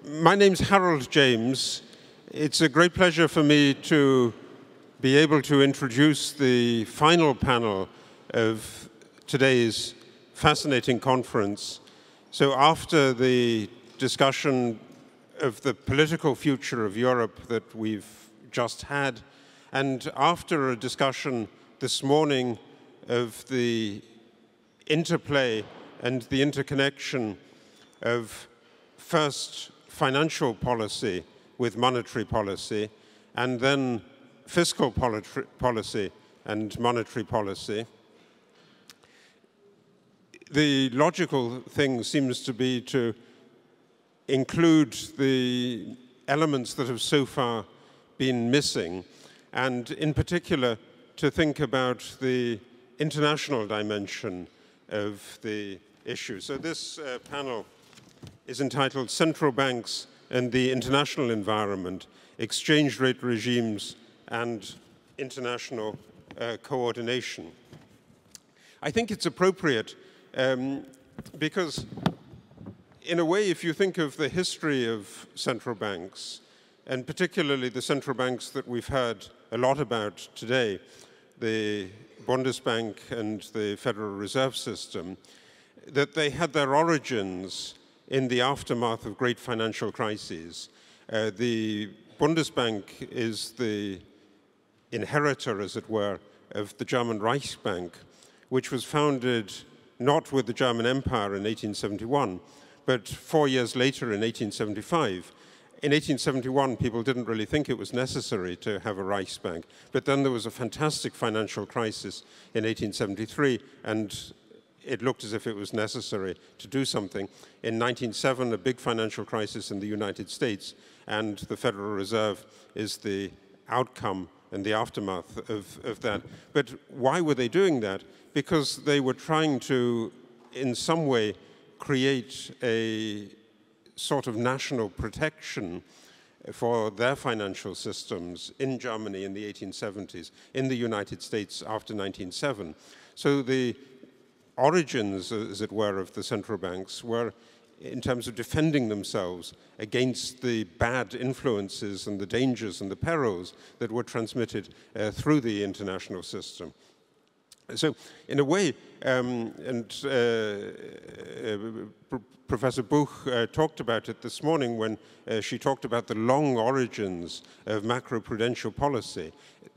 My name's Harold James. It's a great pleasure for me to be able to introduce the final panel of today's fascinating conference. So after the discussion of the political future of Europe that we've just had, and after a discussion this morning of the interplay and the interconnection of first financial policy with monetary policy, and then fiscal policy and monetary policy, the logical thing seems to be to include the elements that have so far been missing, and in particular to think about the international dimension of the issue. So this panel is entitled Central Banks and the International Environment, Exchange Rate Regimes and International Coordination. I think it's appropriate because in a way, if you think of the history of central banks, and particularly the central banks that we've heard a lot about today, the Bundesbank and the Federal Reserve System, that they had their origins in the aftermath of great financial crises. The Bundesbank is the inheritor, as it were, of the German Reichsbank, which was founded not with the German Empire in 1871, but 4 years later in 1875. In 1871, people didn't really think it was necessary to have a Reichsbank, but then there was a fantastic financial crisis in 1873, and it looked as if it was necessary to do something. In 1907, a big financial crisis in the United States, and the Federal Reserve is the outcome and the aftermath of that. But why were they doing that? Because they were trying to, in some way, create a sort of national protection for their financial systems in Germany in the 1870s, in the United States after 1907. So the origins, as it were, of the central banks were in terms of defending themselves against the bad influences and the dangers and the perils that were transmitted through the international system. So in a way, Professor Buch talked about it this morning when she talked about the long origins of macroprudential policy.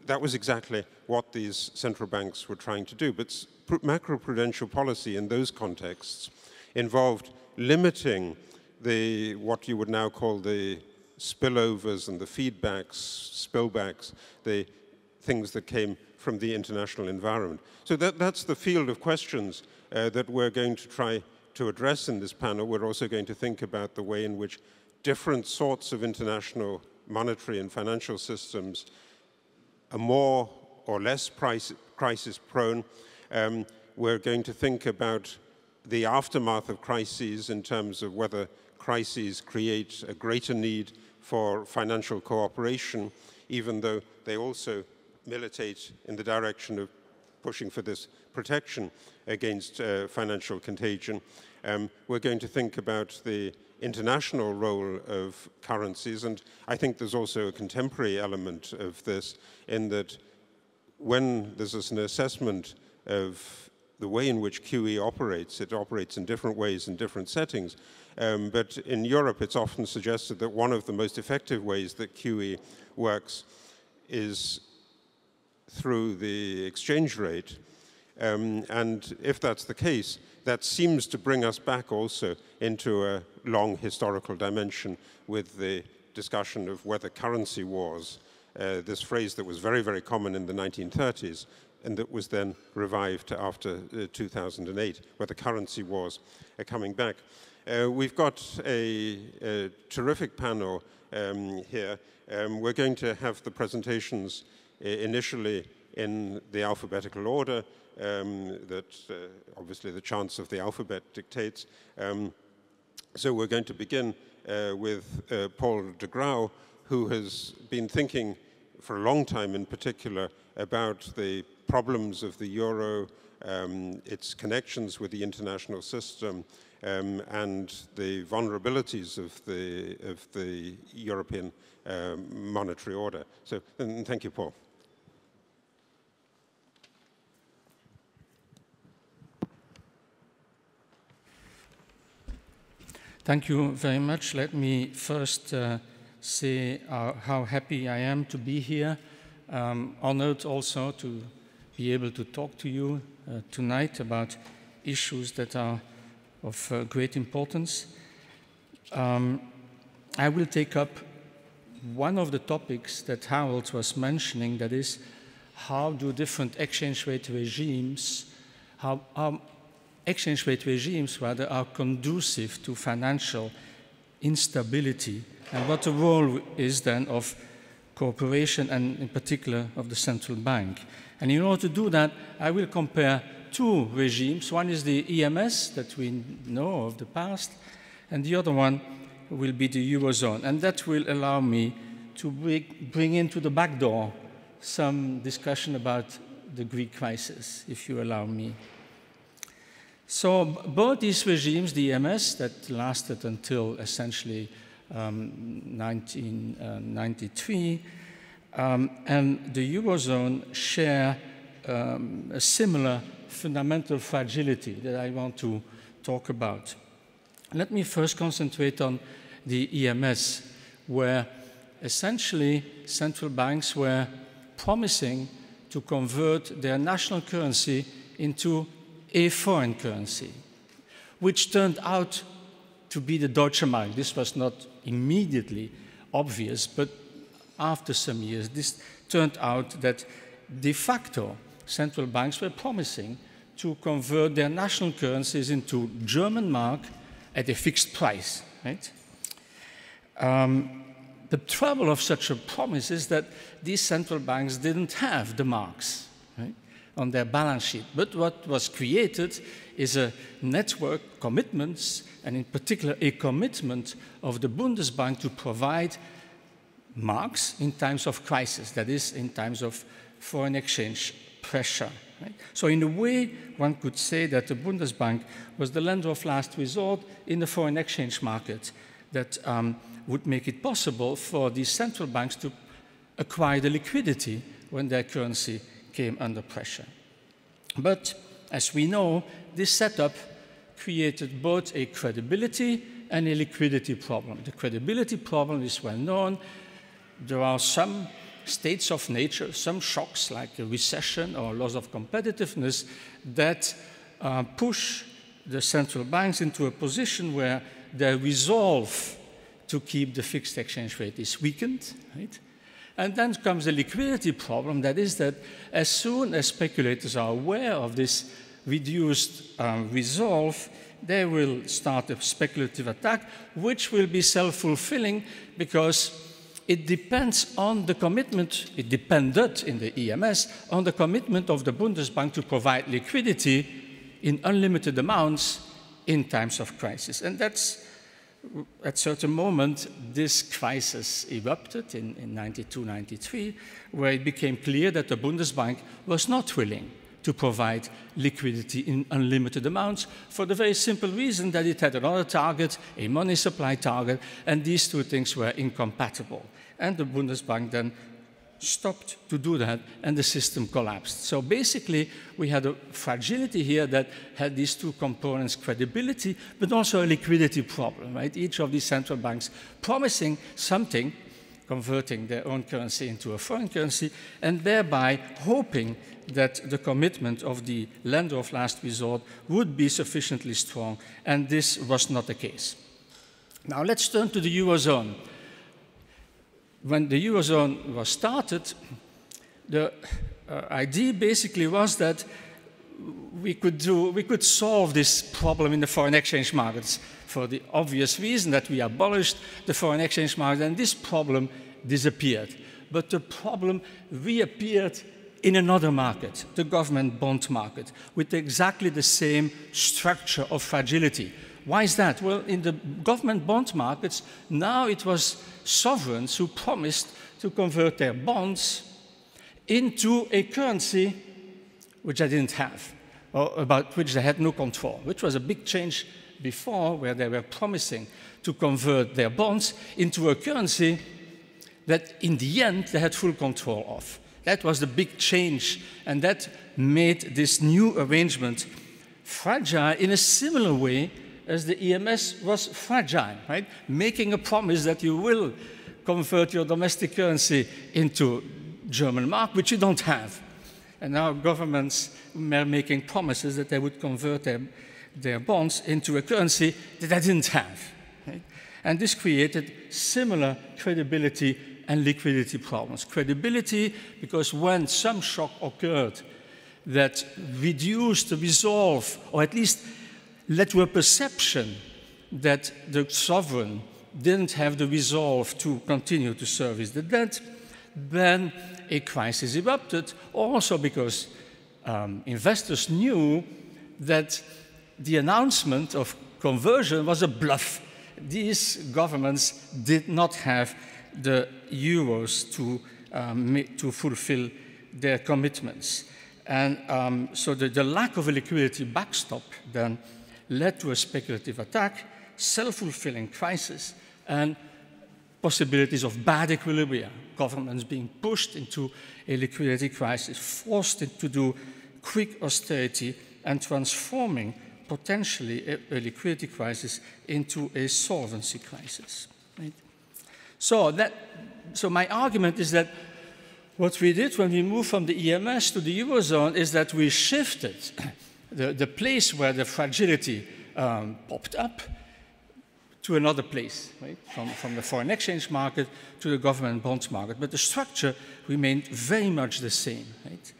That was exactly what these central banks were trying to do. But macroprudential policy in those contexts involved limiting what you would now call the spillovers and the feedbacks, spillbacks, the things that came from the international environment. So that's the field of questions that we're going to try to address in this panel. We're also going to think about the way in which different sorts of international monetary and financial systems are more or less crisis prone. We're going to think about the aftermath of crises in terms of whether crises create a greater need for financial cooperation, even though they also militate in the direction of pushing for this protection against financial contagion. We're going to think about the international role of currencies, and I think there's also a contemporary element of this in that when there's an assessment of the way in which QE operates, it operates in different ways in different settings. But in Europe, it's often suggested that one of the most effective ways that QE works is through the exchange rate. And if that's the case, that seems to bring us back also into a long historical dimension with the discussion of whether currency wars, this phrase that was very, very common in the 1930s, and that was then revived after 2008, where the currency wars are coming back. We've got a terrific panel here. We're going to have the presentations initially in the alphabetical order that obviously the chants of the alphabet dictates. So we're going to begin with Paul de Grauwe, who has been thinking for a long time in particular about the problems of the euro, its connections with the international system, and the vulnerabilities of the European monetary order. So, thank you, Paul. Thank you very much. Let me first say how happy I am to be here. Honored also to be able to talk to you tonight about issues that are of great importance. I will take up one of the topics that Harold was mentioning, that is, how do different exchange rate regimes, how exchange rate regimes rather are conducive to financial instability, and what the role is then of cooperation and in particular of the central bank. And in order to do that, I will compare two regimes. One is the EMS that we know of the past, and the other one will be the Eurozone. And that will allow me to bring into the back door some discussion about the Greek crisis, if you allow me. So both these regimes, the EMS that lasted until essentially 1993, and the Eurozone share a similar fundamental fragility that I want to talk about. Let me first concentrate on the EMS, where essentially central banks were promising to convert their national currency into a foreign currency, which turned out to be the Deutsche Mark. This was not immediately obvious, but after some years, this turned out that de facto central banks were promising to convert their national currencies into German mark at a fixed price, right? The trouble of such a promise is that these central banks didn't have the marks, right, on their balance sheet. But what was created is a network of commitments, and in particular a commitment of the Bundesbank to provide marks in times of crisis, that is, in times of foreign exchange pressure. Right? So in a way, one could say that the Bundesbank was the lender of last resort in the foreign exchange market that would make it possible for these central banks to acquire the liquidity when their currency came under pressure. But as we know, this setup created both a credibility and a liquidity problem. The credibility problem is well known. There are some states of nature, some shocks like a recession or loss of competitiveness that push the central banks into a position where their resolve to keep the fixed exchange rate is weakened, right? And then comes the liquidity problem, that is that as soon as speculators are aware of this reduced resolve, they will start a speculative attack, which will be self-fulfilling because it depends on the commitment, it depended in the EMS, on the commitment of the Bundesbank to provide liquidity in unlimited amounts in times of crisis. And that's, at a certain moment, this crisis erupted in 92, 93, where it became clear that the Bundesbank was not willing to provide liquidity in unlimited amounts for the very simple reason that it had another target, a money supply target, and these two things were incompatible. And the Bundesbank then stopped to do that, and the system collapsed. So basically, we had a fragility here that had these two components, credibility, but also a liquidity problem, right? Each of these central banks promising something, converting their own currency into a foreign currency, and thereby hoping that the commitment of the lender of last resort would be sufficiently strong, and this was not the case. Now let's turn to the Eurozone. When the Eurozone was started, the idea basically was that we could solve this problem in the foreign exchange markets for the obvious reason that we abolished the foreign exchange market and this problem disappeared. But the problem reappeared in another market, the government bond market, with exactly the same structure of fragility. Why is that? Well, in the government bond markets, now it was sovereigns who promised to convert their bonds into a currency which they didn't have, or about which they had no control, which was a big change before, where they were promising to convert their bonds into a currency that in the end they had full control of. That was the big change, and that made this new arrangement fragile in a similar way as the EMS was fragile, right? Making a promise that you will convert your domestic currency into German mark, which you don't have. And now governments were making promises that they would convert their bonds into a currency that they didn't have. Right? And this created similar credibility and liquidity problems. Credibility, because when some shock occurred that reduced the resolve, or at least led to a perception that the sovereign didn't have the resolve to continue to service the debt, then a crisis erupted, also because investors knew that the announcement of conversion was a bluff. These governments did not have the euros to fulfill their commitments. And so the lack of a liquidity backstop then led to a speculative attack, self-fulfilling crisis, and possibilities of bad equilibria, governments being pushed into a liquidity crisis, forced to do quick austerity, and transforming potentially a liquidity crisis into a solvency crisis. Right? So my argument is that what we did when we moved from the EMS to the Eurozone is that we shifted the place where the fragility popped up to another place, right? From the foreign exchange market to the government bonds market. But the structure remained very much the same. Right?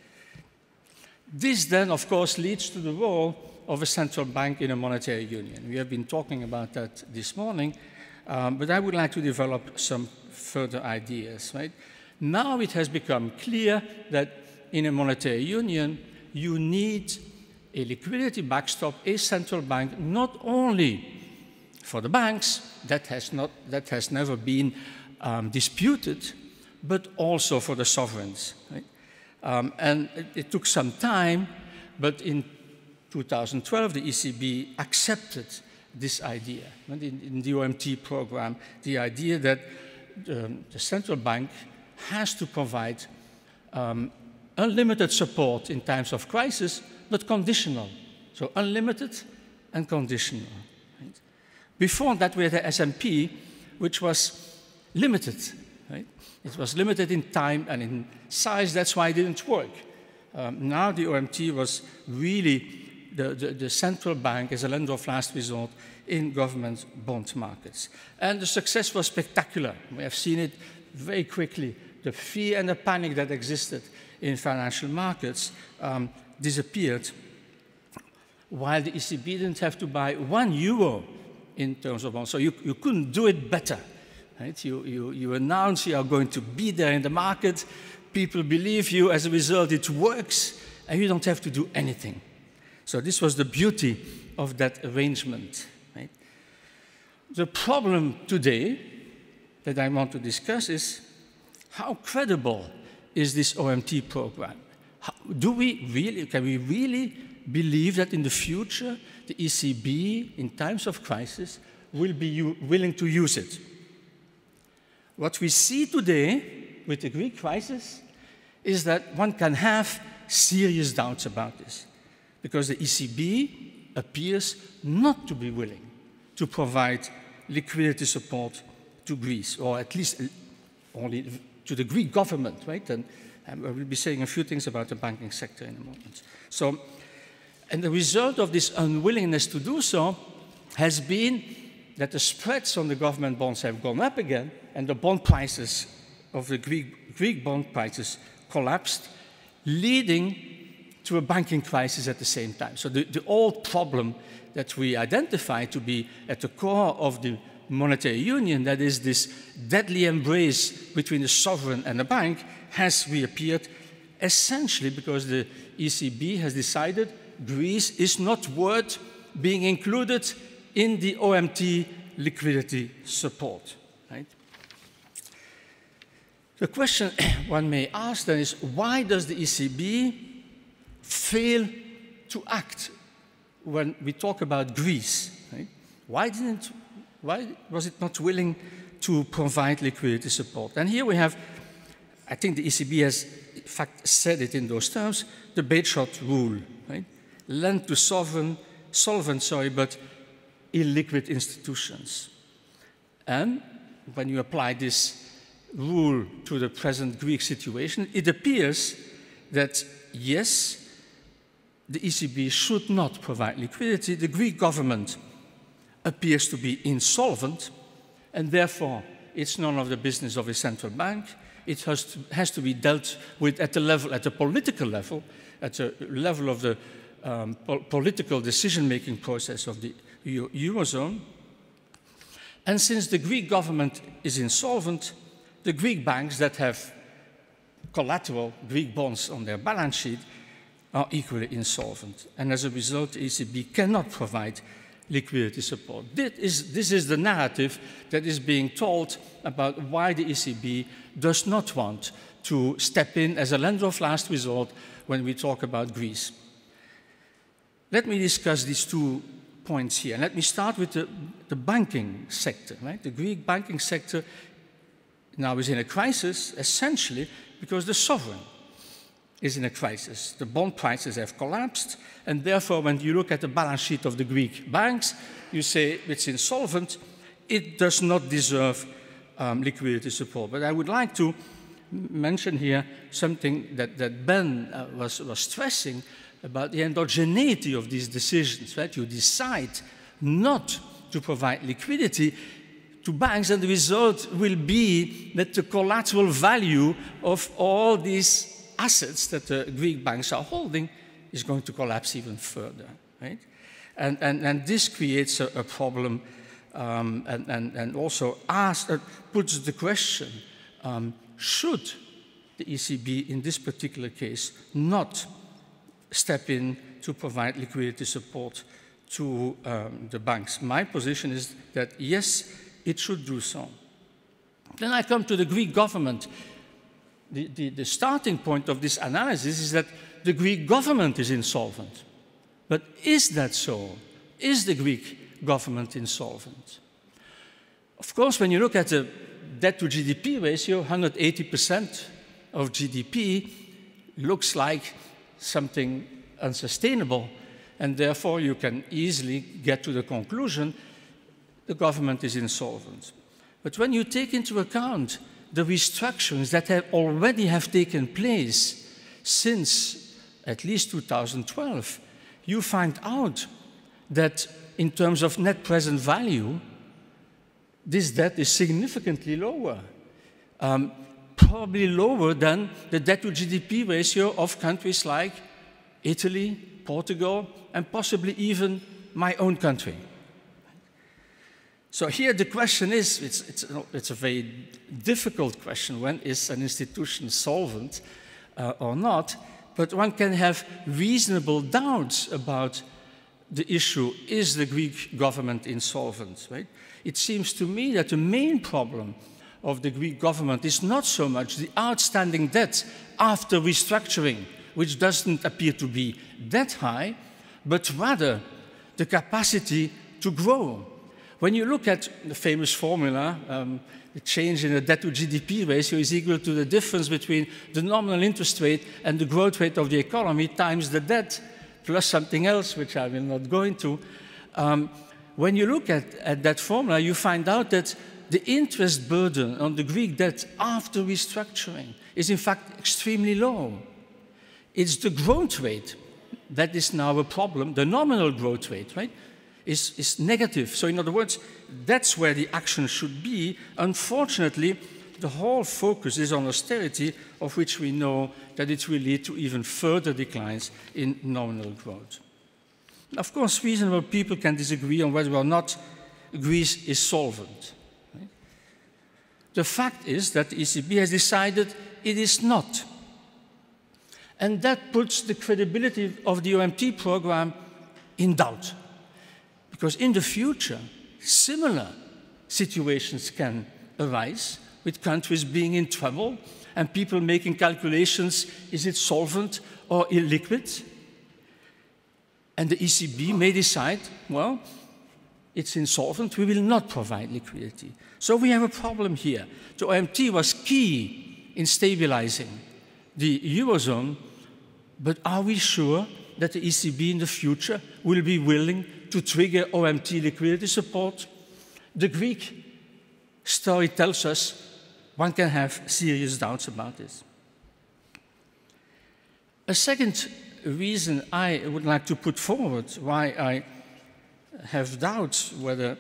This then, of course, leads to the role of a central bank in a monetary union. We have been talking about that this morning, but I would like to develop some further ideas. Right? Now it has become clear that in a monetary union, you need a liquidity backstop, a central bank, not only for the banks, that has never been disputed, but also for the sovereigns. Right? And it took some time, but in 2012, the ECB accepted this idea. And in the OMT program, the idea that the central bank has to provide unlimited support in times of crisis, but conditional. So unlimited and conditional. Right? Before that, we had the SMP, which was limited. Right? It was limited in time and in size. That's why it didn't work. Now the OMT was really the central bank as a lender of last resort in government bond markets. And the success was spectacular. We have seen it very quickly. The fear and the panic that existed in financial markets disappeared, while the ECB didn't have to buy €1 in terms of bonds. So you couldn't do it better. Right? You announce you are going to be there in the market, people believe you, as a result it works, and you don't have to do anything. So this was the beauty of that arrangement. Right? The problem today that I want to discuss is how credible is this OMT program? Can we really believe that in the future the ECB, in times of crisis, will be willing to use it? What we see today with the Greek crisis is that one can have serious doubts about this, because the ECB appears not to be willing to provide liquidity support to Greece, or at least only to the Greek government, right? And I will be saying a few things about the banking sector in a moment. So, and the result of this unwillingness to do so has been that the spreads on the government bonds have gone up again, and the bond prices of the Greek bond prices collapsed, leading to a banking crisis at the same time. So the old problem that we identified to be at the core of the monetary union, that is this deadly embrace between the sovereign and the bank, has reappeared, essentially because the ECB has decided Greece is not worth being included in the OMT liquidity support. Right? The question one may ask then is, why does the ECB fail to act when we talk about Greece? Right? Why was it not willing to provide liquidity support? And here we have, I think the ECB has in fact said it in those terms, the bait-shot rule. Right? Lend to solvent, but illiquid institutions. And when you apply this rule to the present Greek situation, it appears that, yes, the ECB should not provide liquidity. The Greek government appears to be insolvent, and therefore it's none of the business of a central bank. It has to be dealt with at the political level, at the level of the political decision-making process of the Eurozone. And since the Greek government is insolvent, the Greek banks that have collateral Greek bonds on their balance sheet are equally insolvent. And as a result, the ECB cannot provide liquidity support. This is the narrative that is being told about why the ECB does not want to step in as a lender of last resort when we talk about Greece. Let me discuss these 2 points here. And let me start with the banking sector. Right? The Greek banking sector now is in a crisis, essentially because the sovereign is in a crisis. The bond prices have collapsed, and therefore when you look at the balance sheet of the Greek banks, you say it's insolvent, it does not deserve liquidity support. But I would like to mention here something that Ben was stressing about the endogeneity of these decisions, right? You decide not to provide liquidity to banks, and the result will be that the collateral value of all these assets that the Greek banks are holding is going to collapse even further, right? And this creates a problem, and also puts the question, should the ECB in this particular case not step in to provide liquidity support to the banks? My position is that yes, it should do so. Then I come to the Greek government. The starting point of this analysis is that the Greek government is insolvent. But is that so? Is the Greek government insolvent? Of course, when you look at the debt to GDP ratio, 180% of GDP looks like something unsustainable, and therefore you can easily get to the conclusion the government is insolvent. But when you take into account the restructurings that already have taken place since at least 2012, you find out that in terms of net present value, this debt is significantly lower, probably lower than the debt to GDP ratio of countries like Italy, Portugal, and possibly even my own country. So here the question is, it's a very difficult question, when is an institution solvent or not, but one can have reasonable doubts about the issue, is the Greek government insolvent, right? It seems to me that the main problem of the Greek government is not so much the outstanding debt after restructuring, which doesn't appear to be that high, but rather the capacity to grow. When you look at the famous formula, the change in the debt to GDP ratio is equal to the difference between the nominal interest rate and the growth rate of the economy times the debt plus something else, which I will not go into. When you look at that formula, you find out that the interest burden on the Greek debt after restructuring is in fact extremely low. It's the growth rate that is now a problem, the nominal growth rate, right? Is negative. So in other words, that's where the action should be. Unfortunately, the whole focus is on austerity, of which we know that it will lead to even further declines in nominal growth. Of course, reasonable people can disagree on whether or not Greece is solvent. Right? The fact is that the ECB has decided it is not. And that puts the credibility of the OMT program in doubt. Because in the future, similar situations can arise with countries being in trouble and people making calculations, is it solvent or illiquid? And the ECB may decide, well, it's insolvent, we will not provide liquidity. So we have a problem here. The OMT was key in stabilizing the Eurozone, but are we sure that the ECB in the future will be willing to trigger OMT liquidity support? The Greek story tells us one can have serious doubts about this. A second reason I would like to put forward why I have doubts whether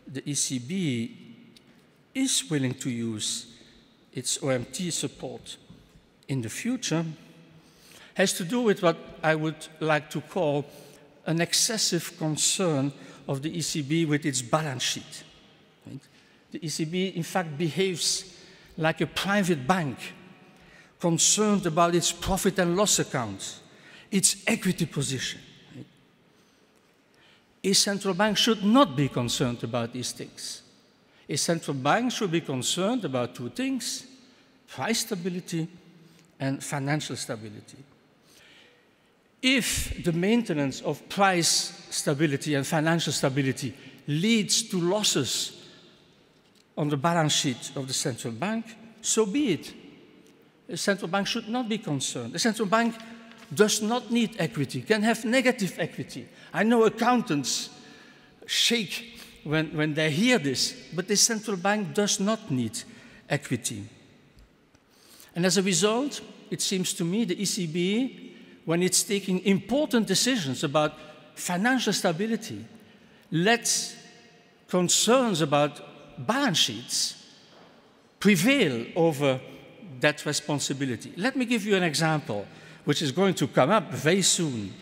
the ECB is willing to use its OMT support in the future has to do with what I would like to call an excessive concern of the ECB with its balance sheet. Right? The ECB, in fact, behaves like a private bank, concerned about its profit and loss accounts, its equity position. Right? A central bank should not be concerned about these things. A central bank should be concerned about two things: price stability and financial stability. If the maintenance of price stability and financial stability leads to losses on the balance sheet of the central bank, so be it. The central bank should not be concerned. The central bank does not need equity, can have negative equity. I know accountants shake when they hear this, but the central bank does not need equity. And as a result, it seems to me the ECB, when it's taking important decisions about financial stability, lets concerns about balance sheets prevail over that responsibility. Let me give you an example, which is going to come up very soon.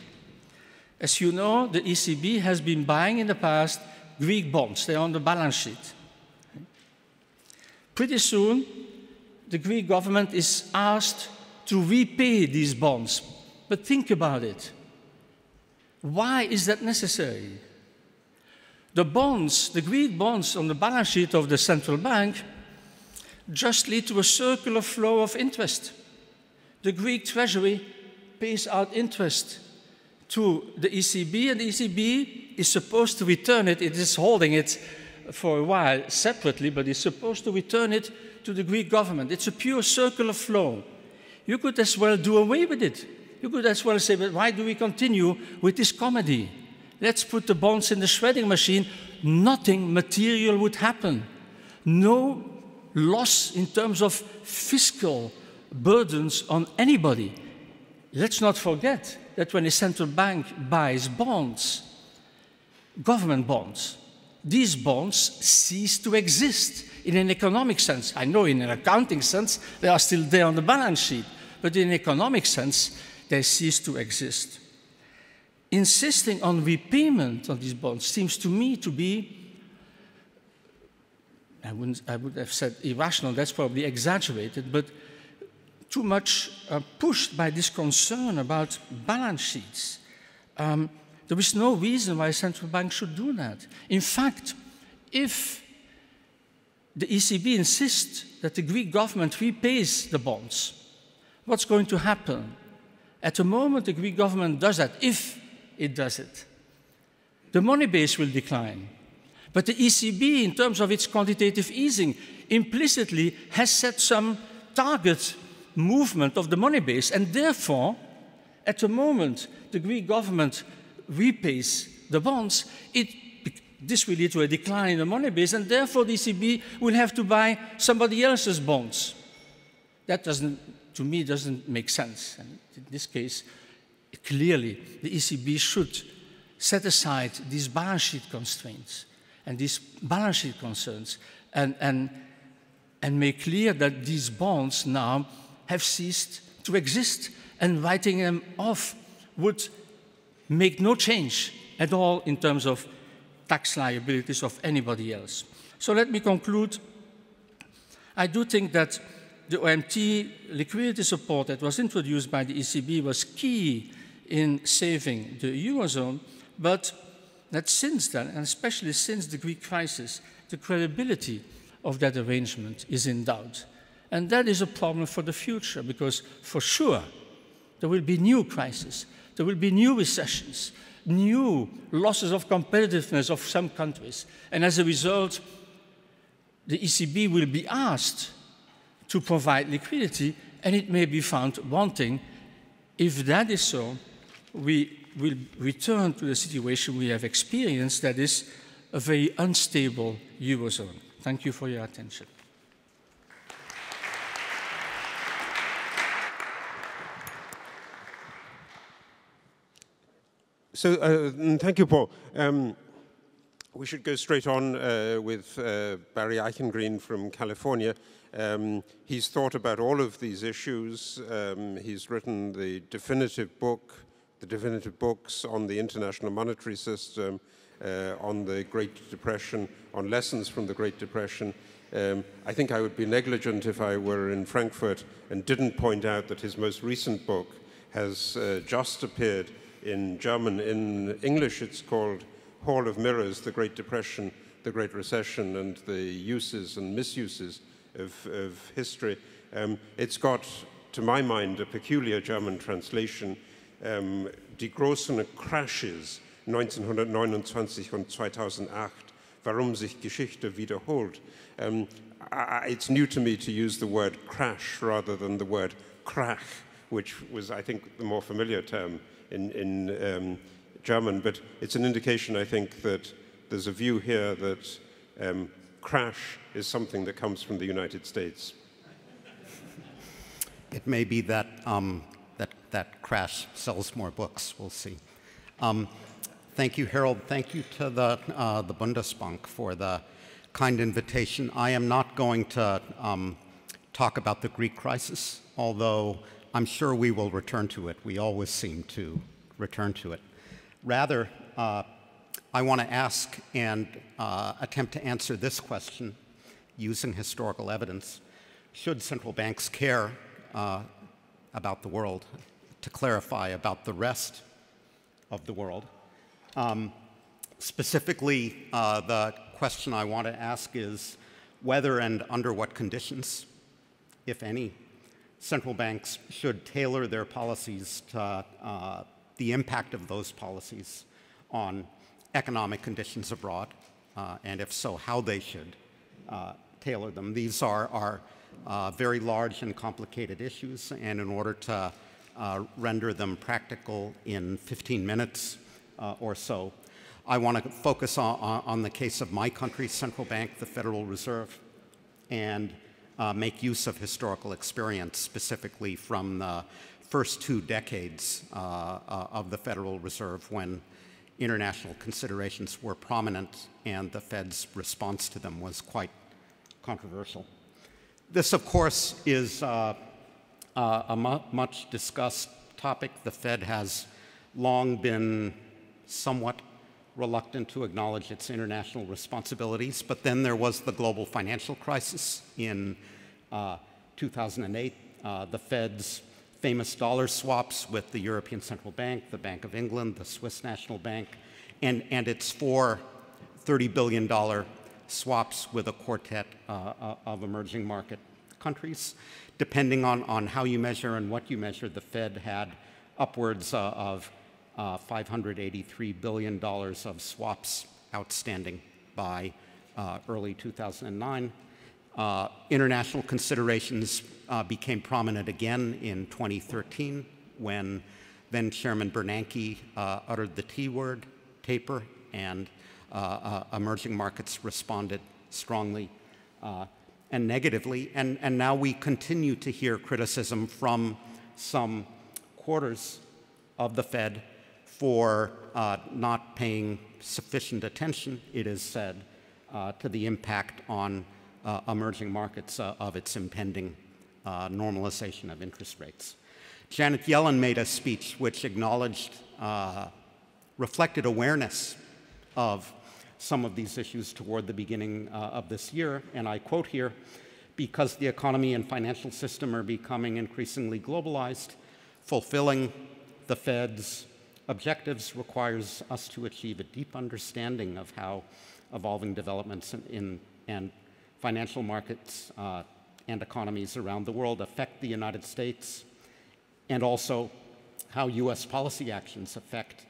As you know, the ECB has been buying in the past Greek bonds. They're on the balance sheet. Pretty soon, the Greek government is asked to repay these bonds. But think about it. Why is that necessary? The bonds, the Greek bonds on the balance sheet of the central bank, just lead to a circular flow of interest. The Greek treasury pays out interest to the ECB, and the ECB is supposed to return it. It is holding it for a while separately, but it's supposed to return it to the Greek government. It's a pure circular flow. You could as well do away with it. You could as well say, but why do we continue with this comedy? Let's put the bonds in the shredding machine. Nothing material would happen. No loss in terms of fiscal burdens on anybody. Let's not forget that when a central bank buys bonds, government bonds, these bonds cease to exist in an economic sense. I know in an accounting sense they are still there on the balance sheet, but in an economic sense they cease to exist. Insisting on repayment of these bonds seems to me to be, I would have said irrational, that's probably exaggerated, but too much pushed by this concern about balance sheets. There is no reason why a central bank should do that. In fact, if the ECB insists that the Greek government repays the bonds, what's going to happen? At the moment the Greek government does that, if it does it, the money base will decline. But the ECB, in terms of its quantitative easing, implicitly has set some target movement of the money base, and therefore, at the moment the Greek government repays the bonds, this will lead to a decline in the money base, and therefore the ECB will have to buy somebody else's bonds. That to me, doesn't make sense. And in this case, clearly, the ECB should set aside these balance sheet constraints and these balance sheet concerns and make clear that these bonds now have ceased to exist, and writing them off would make no change at all in terms of tax liabilities of anybody else. So let me conclude. I do think that the OMT liquidity support that was introduced by the ECB was key in saving the Eurozone, but that since then, and especially since the Greek crisis, the credibility of that arrangement is in doubt. And that is a problem for the future, because for sure there will be new crises, there will be new recessions, new losses of competitiveness of some countries. And as a result, the ECB will be asked to provide liquidity, and it may be found wanting. If that is so, we will return to the situation we have experienced, that is a very unstable Eurozone. Thank you for your attention. So, thank you, Paul. We should go straight on with Barry Eichengreen from California. He's thought about all of these issues. He's written the definitive books on the international monetary system, on the Great Depression, on lessons from the Great Depression. I think I would be negligent if I were in Frankfurt and didn't point out that his most recent book has just appeared in German. In English, it's called Hall of Mirrors, The Great Depression, the Great Recession, and the Uses and Misuses of History. It's got, to my mind, a peculiar German translation, Die großen Crashes 1929 und 2008, warum sich Geschichte wiederholt. It's new to me to use the word crash rather than the word Krach, which was, I think, the more familiar term in German, but it's an indication, I think, that there's a view here that crash is something that comes from the United States. It may be that that crash sells more books. We'll see. Thank you, Harold. Thank you to the Bundesbank for the kind invitation. I am not going to talk about the Greek crisis, although I'm sure we will return to it. We always seem to return to it. Rather, I want to ask and attempt to answer this question using historical evidence. Should central banks care about the world? To clarify, about the rest of the world. Specifically, the question I want to ask is whether and under what conditions, if any, central banks should tailor their policies to the impact of those policies on economic conditions abroad, and if so, how they should tailor them. These are very large and complicated issues, and in order to render them practical in 15 minutes or so, I want to focus on the case of my country's central bank, the Federal Reserve, and make use of historical experience, specifically from the first 2 decades of the Federal Reserve, when international considerations were prominent and the Fed's response to them was quite controversial. This, of course, is a much discussed topic. The Fed has long been somewhat reluctant to acknowledge its international responsibilities, but then there was the global financial crisis in 2008, the Fed's famous dollar swaps with the European Central Bank, the Bank of England, the Swiss National Bank, and its 4 $30 billion swaps with a quartet of emerging market countries. Depending on how you measure and what you measure, the Fed had upwards of $583 billion of swaps outstanding by early 2009. International considerations became prominent again in 2013 when then Chairman Bernanke uttered the T word, taper, and emerging markets responded strongly and negatively. And now we continue to hear criticism from some quarters of the Fed for not paying sufficient attention, it is said, to the impact on emerging markets of its impending normalization of interest rates. Janet Yellen made a speech which acknowledged, reflected awareness of some of these issues toward the beginning of this year, and I quote here, "Because the economy and financial system are becoming increasingly globalized, fulfilling the Fed's objectives requires us to achieve a deep understanding of how evolving developments in financial markets and economies around the world affect the United States, and also how US policy actions affect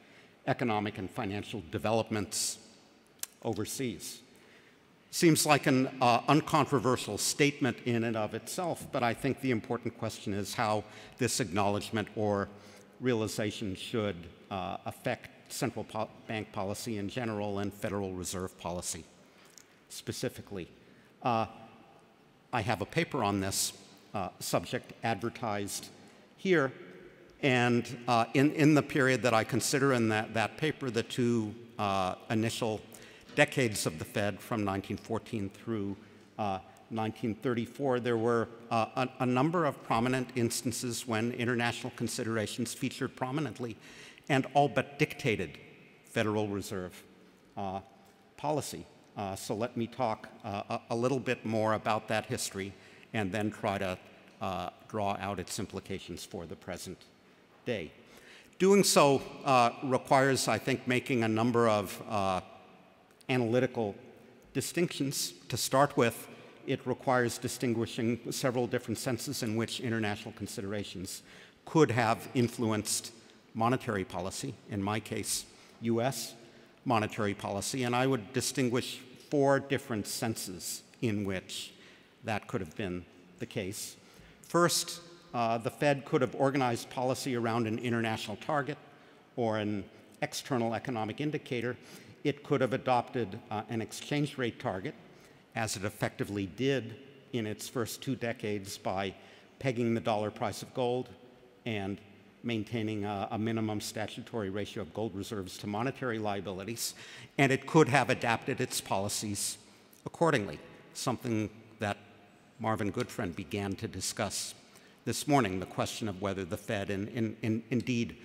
economic and financial developments overseas. Seems like an uncontroversial statement in and of itself, but I think the important question is how this acknowledgement or realization should affect central bank policy in general and Federal Reserve policy specifically. I have a paper on this subject advertised here, and in the period that I consider in that paper, the two initial decades of the Fed from 1914 through 1934, there were a number of prominent instances when international considerations featured prominently and all but dictated Federal Reserve policy. So let me talk a little bit more about that history and then try to draw out its implications for the present day. Doing so requires, I think, making a number of analytical distinctions. To start with, it requires distinguishing several different senses in which international considerations could have influenced monetary policy, in my case, US monetary policy, and I would distinguish 4 different senses in which that could have been the case. First, the Fed could have organized policy around an international target or an external economic indicator. It could have adopted an exchange rate target, as it effectively did in its first 2 decades by pegging the dollar price of gold and maintaining a minimum statutory ratio of gold reserves to monetary liabilities. And it could have adapted its policies accordingly, something that Marvin Goodfriend began to discuss this morning, the question of whether the Fed indeed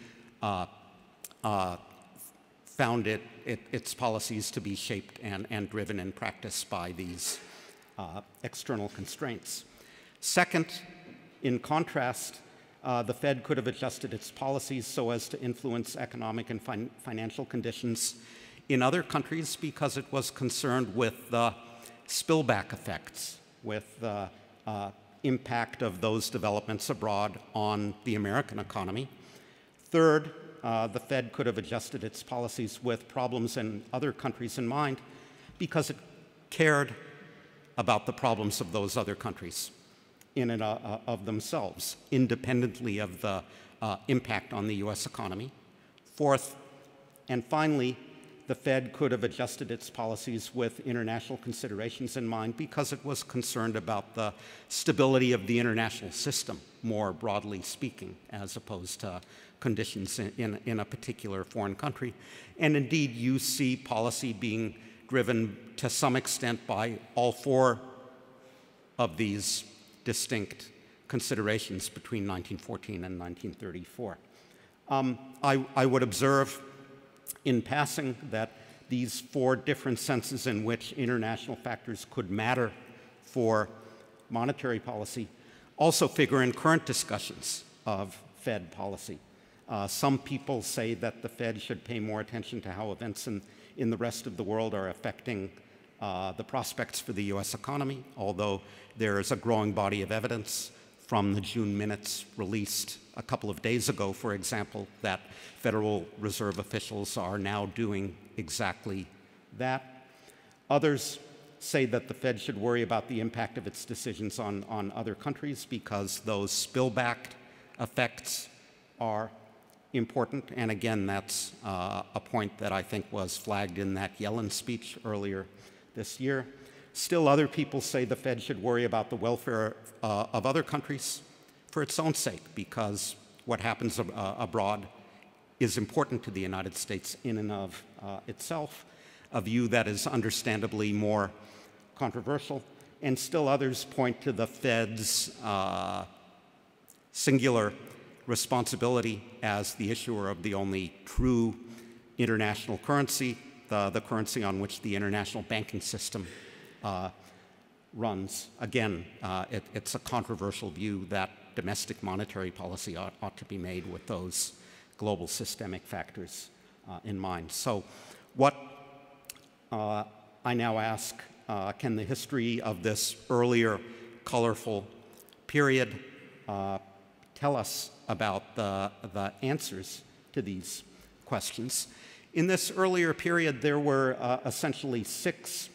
found its policies to be shaped and driven in practice by these external constraints. Second, in contrast, the Fed could have adjusted its policies so as to influence economic and financial conditions in other countries because it was concerned with the spillback effects, with the impact of those developments abroad on the American economy. Third, the Fed could have adjusted its policies with problems in other countries in mind because it cared about the problems of those other countries in and of themselves, independently of the impact on the US economy. Fourth, and finally, the Fed could have adjusted its policies with international considerations in mind because it was concerned about the stability of the international system, more broadly speaking, as opposed to conditions in a particular foreign country. And indeed, you see policy being driven to some extent by all 4 of these distinct considerations between 1914 and 1934. I would observe in passing that these 4 different senses in which international factors could matter for monetary policy also figure in current discussions of Fed policy. Some people say that the Fed should pay more attention to how events in the rest of the world are affecting the prospects for the US economy, although there is a growing body of evidence from the June minutes released a couple of days ago, for example, that Federal Reserve officials are now doing exactly that. Others say that the Fed should worry about the impact of its decisions on other countries because those spillback effects are important. And again, that's a point that I think was flagged in that Yellen speech earlier this year. Still, other people say the Fed should worry about the welfare of other countries for its own sake, because what happens abroad is important to the United States in and of itself, a view that is understandably more controversial. And still others point to the Fed's singular responsibility as the issuer of the only true international currency, the currency on which the international banking system runs. Again, it's a controversial view that domestic monetary policy ought to be made with those global systemic factors in mind. So what I now ask, can the history of this earlier colorful period tell us about the answers to these questions. In this earlier period, there were essentially 6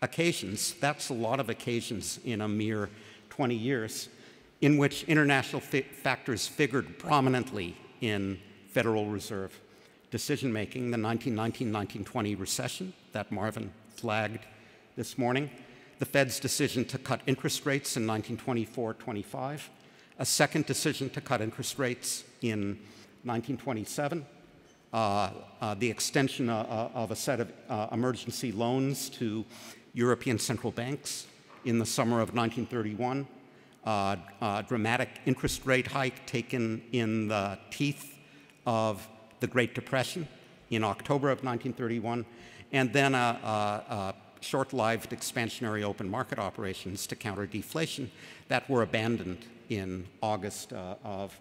occasions, that's a lot of occasions in a mere 20 years, in which international factors figured prominently in Federal Reserve decision-making. The 1919-1920 recession that Marvin flagged this morning, the Fed's decision to cut interest rates in 1924-25, a second decision to cut interest rates in 1927, the extension of a set of emergency loans to European central banks in the summer of 1931, a dramatic interest rate hike taken in the teeth of the Great Depression in October of 1931, and then a short-lived expansionary open market operations to counter deflation that were abandoned in August of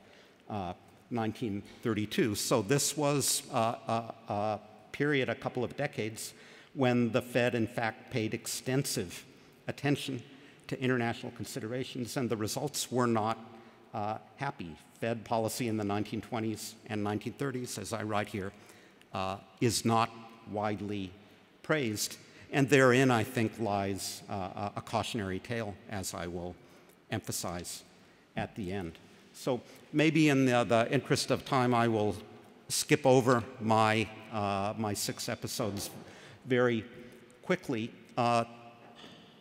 1932. So this was a period, a couple of decades, when the Fed, in fact, paid extensive attention to international considerations, and the results were not happy. Fed policy in the 1920s and 1930s, as I write here, is not widely praised. And therein, I think, lies a cautionary tale, as I will emphasize at the end. So maybe in the interest of time, I will skip over my 6 episodes very quickly.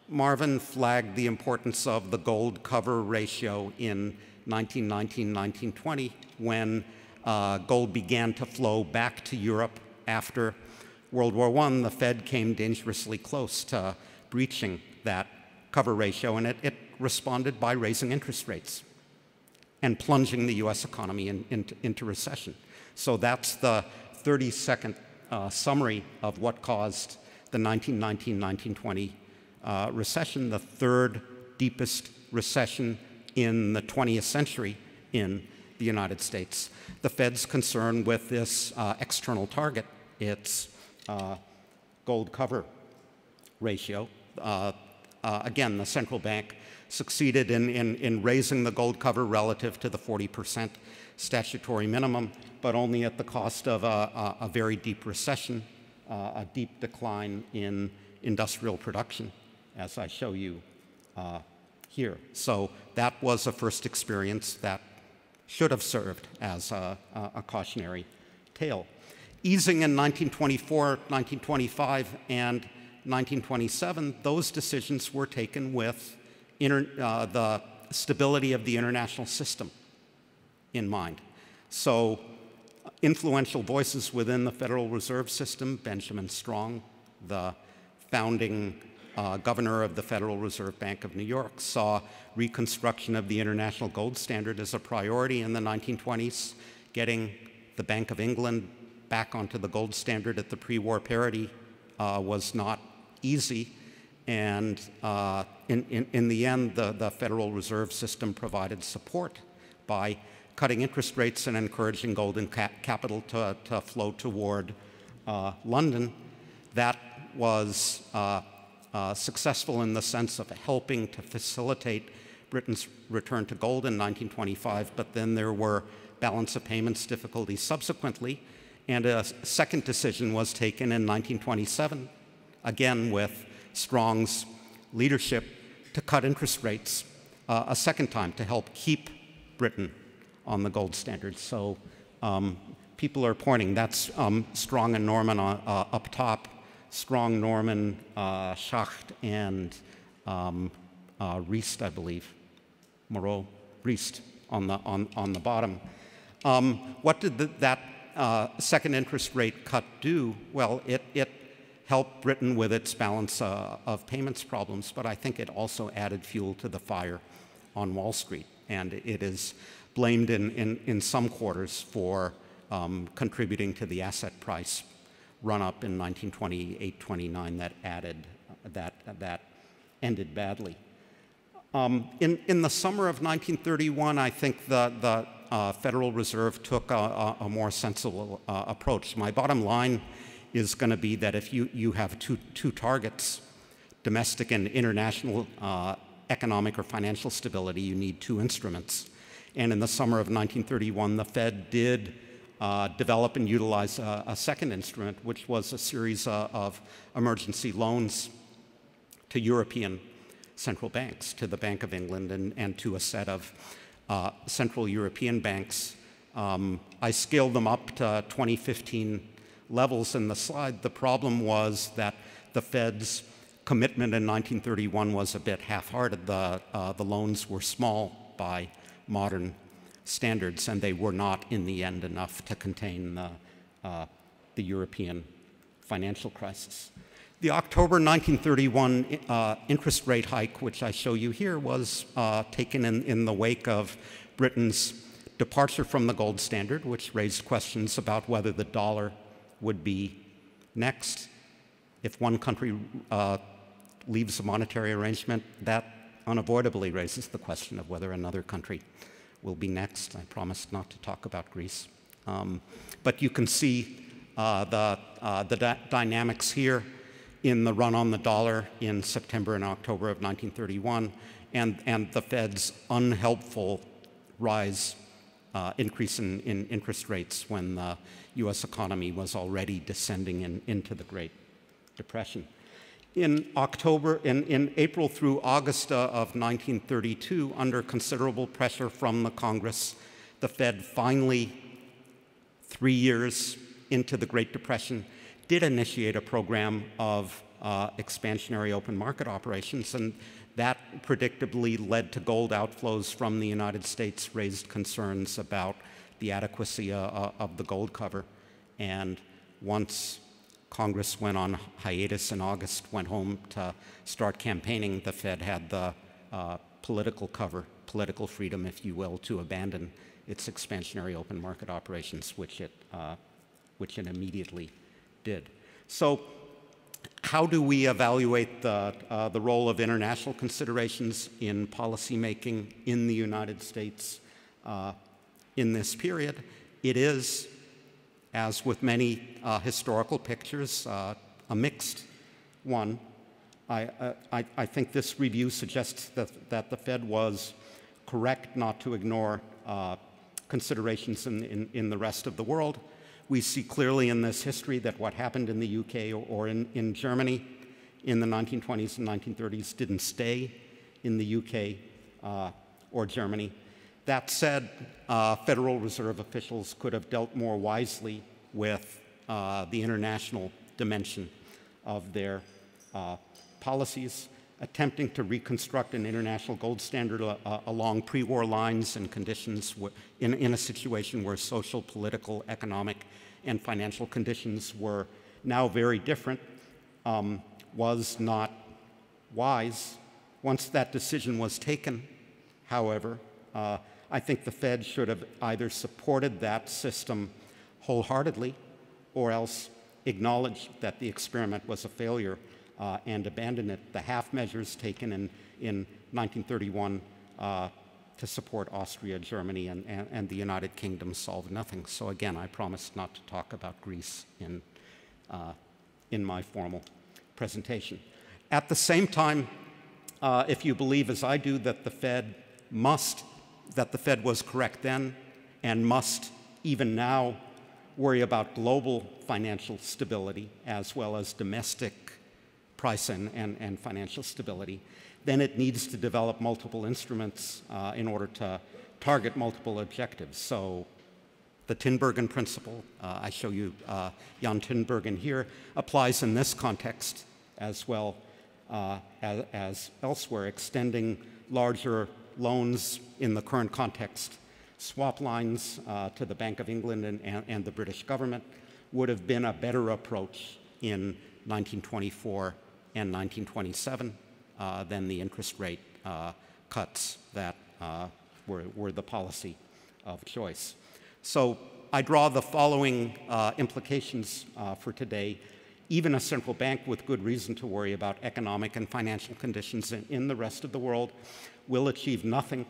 Marvin flagged the importance of the gold cover ratio in 1919-1920 when gold began to flow back to Europe after World War I. The Fed came dangerously close to breaching that cover ratio, and it responded by raising interest rates and plunging the US economy into recession. So that's the 30-second summary of what caused the 1919-1920 recession, the 3rd deepest recession in the 20th century in the United States. The Fed's concern with this external target, its gold cover ratio. Again, the central bank succeeded in raising the gold cover relative to the 40% statutory minimum, but only at the cost of a very deep recession, a deep decline in industrial production, as I show you here. So that was a first experience that should have served as a cautionary tale. Easing in 1924, 1925, and 1927, those decisions were taken with the stability of the international system in mind. So influential voices within the Federal Reserve System, Benjamin Strong, the founding governor of the Federal Reserve Bank of New York, saw reconstruction of the international gold standard as a priority in the 1920s. Getting the Bank of England back onto the gold standard at the pre-war parity was not easy. And in the end, the Federal Reserve System provided support by cutting interest rates and encouraging gold and capital to flow toward London. That was successful in the sense of helping to facilitate Britain's return to gold in 1925, but then there were balance of payments difficulties subsequently, and a second decision was taken in 1927, again with Strong's leadership, to cut interest rates a second time to help keep Britain on the gold standard. So people are pointing, that's Strong and Norman up top, Strong, Norman, Schacht, and Riest, I believe, Moreau, Riest on the bottom. What did that second interest rate cut do? Well, it helped Britain with its balance of payments problems, but I think it also added fuel to the fire on Wall Street, and it is blamed in some quarters for contributing to the asset price run-up in 1928-29 that ended badly. In the summer of 1931, I think the Federal Reserve took a more sensible approach. My bottom line is going to be that if you have two targets, domestic and international economic or financial stability, you need 2 instruments. And in the summer of 1931, the Fed did develop and utilize a second instrument, which was a series of emergency loans to European central banks, to the Bank of England and to a set of Central European banks. I scaled them up to 2015 levels in the slide. The problem was that the Fed's commitment in 1931 was a bit half-hearted. The loans were small by modern standards, and they were not, in the end, enough to contain the European financial crisis. The October 1931 interest rate hike, which I show you here, was taken in the wake of Britain's departure from the gold standard, which raised questions about whether the dollar would be next. If one country leaves a monetary arrangement, that unavoidably raises the question of whether another country will be next. I promised not to talk about Greece. But you can see the dynamics here in the run on the dollar in September and October of 1931, and the Fed's unhelpful increase in interest rates when the US economy was already descending into the Great Depression. In April through August of 1932, under considerable pressure from the Congress, the Fed finally, 3 years into the Great Depression, did initiate a program of expansionary open market operations, and that predictably led to gold outflows from the United States, raised concerns about the adequacy of the gold cover. And once Congress went on hiatus in August, went home to start campaigning, the Fed had the political cover, political freedom, if you will, to abandon its expansionary open market operations, which it immediately did. So how do we evaluate the role of international considerations in policymaking in the United States in this period? It is, as with many historical pictures, a mixed one. I think this review suggests that the Fed was correct not to ignore considerations in the rest of the world. We see clearly in this history that what happened in the UK or in Germany in the 1920s and 1930s didn't stay in the UK or Germany. That said, Federal Reserve officials could have dealt more wisely with the international dimension of their policies, attempting to reconstruct an international gold standard along pre-war lines and conditions in a situation where social, political, economic, and financial conditions were now very different, was not wise. Once that decision was taken, however, I think the Fed should have either supported that system wholeheartedly or else acknowledged that the experiment was a failure and abandoned it. The half measures taken in 1931 to support Austria, Germany, and the United Kingdom solved nothing. So again, I promised not to talk about Greece in my formal presentation. At the same time, if you believe, as I do, that the Fed was correct then and must, even now, worry about global financial stability as well as domestic price and financial stability, then it needs to develop multiple instruments in order to target multiple objectives. So the Tinbergen principle, I show you Jan Tinbergen here, applies in this context as well as elsewhere, extending larger loans in the current context. Swap lines to the Bank of England and the British government would have been a better approach in 1924 and 1927 than the interest rate cuts that were the policy of choice. So I draw the following implications for today. Even a central bank with good reason to worry about economic and financial conditions in the rest of the world will achieve nothing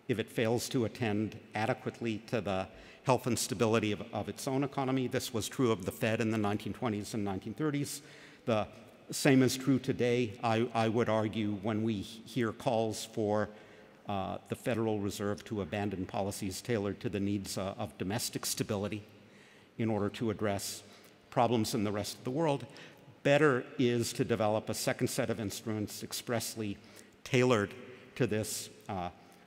if it fails to attend adequately to the health and stability of its own economy. This was true of the Fed in the 1920s and 1930s. The same is true today, I would argue, when we hear calls for the Federal Reserve to abandon policies tailored to the needs of domestic stability in order to address problems in the rest of the world. Better is to develop a second set of instruments expressly tailored to this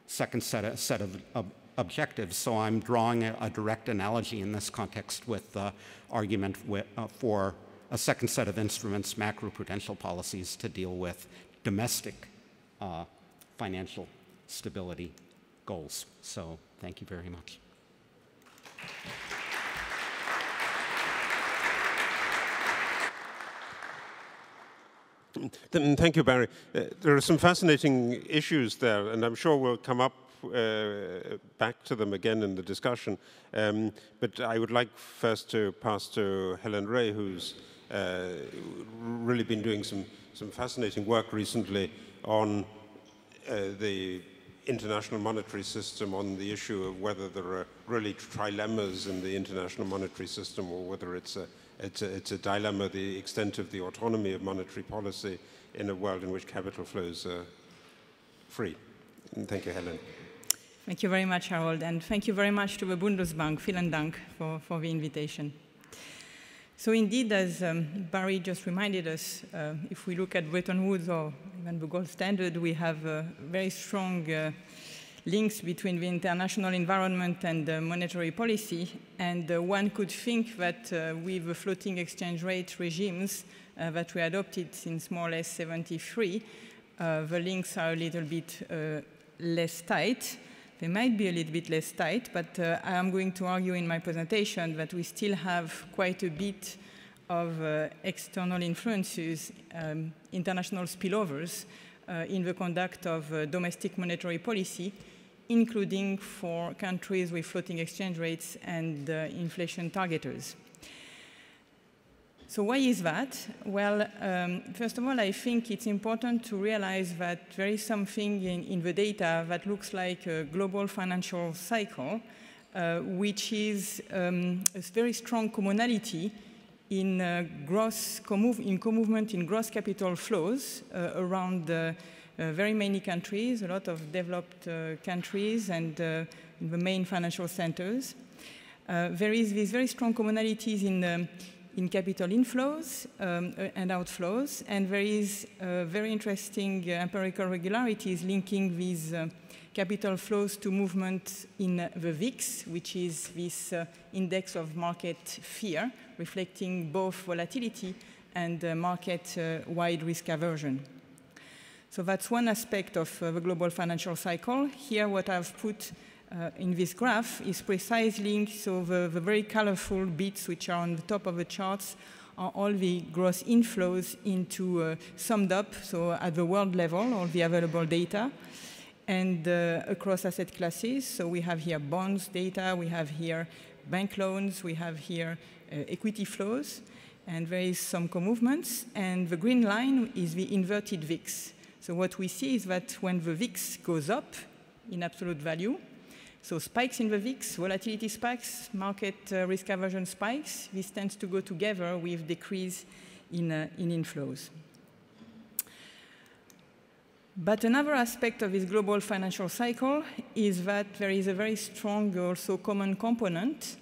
second set of objectives. So I'm drawing a direct analogy in this context with the argument for a second set of instruments, macroprudential policies, to deal with domestic financial stability goals. So thank you very much. Thank you, Barry. There are some fascinating issues there, and I'm sure we'll come up back to them again in the discussion. But I would like first to pass to Hélène Rey, who's really been doing some fascinating work recently on the international monetary system, on the issue of whether there are really trilemmas in the international monetary system, or whether it's a dilemma, the extent of the autonomy of monetary policy in a world in which capital flows are free. And thank you, Hélène. Thank you very much, Harold, and thank you very much to the Bundesbank. Vielen Dank for the invitation. So indeed, as Barry just reminded us, if we look at Bretton Woods or even the gold standard, we have very strong links between the international environment and monetary policy. And one could think that with the floating exchange rate regimes that we adopted since more or less 73, the links are a little bit less tight. They might be a little bit less tight, but I am going to argue in my presentation that we still have quite a bit of external influences, international spillovers in the conduct of domestic monetary policy, including for countries with floating exchange rates and inflation targeters. So why is that? Well, first of all, I think it's important to realize that there is something in the data that looks like a global financial cycle, which is a very strong commonality in co-movement in gross capital flows around very many countries, a lot of developed countries and in the main financial centers. There is these very strong commonalities in capital inflows and outflows, and there is very interesting empirical regularities linking these capital flows to movement in the VIX, which is this index of market fear, reflecting both volatility and market-wide risk aversion. So that's one aspect of the global financial cycle. Here, what I've put in this graph is precisely, so the very colorful bits which are on the top of the charts are all the gross inflows into summed up, so at the world level, all the available data, and across asset classes. So we have here bonds data, we have here bank loans, we have here equity flows, and there is some co-movements, and the green line is the inverted VIX. So what we see is that when the VIX goes up in absolute value, so spikes in the VIX, volatility spikes, market risk aversion spikes, this tends to go together with decrease in inflows. But another aspect of this global financial cycle is that there is a very strong also common component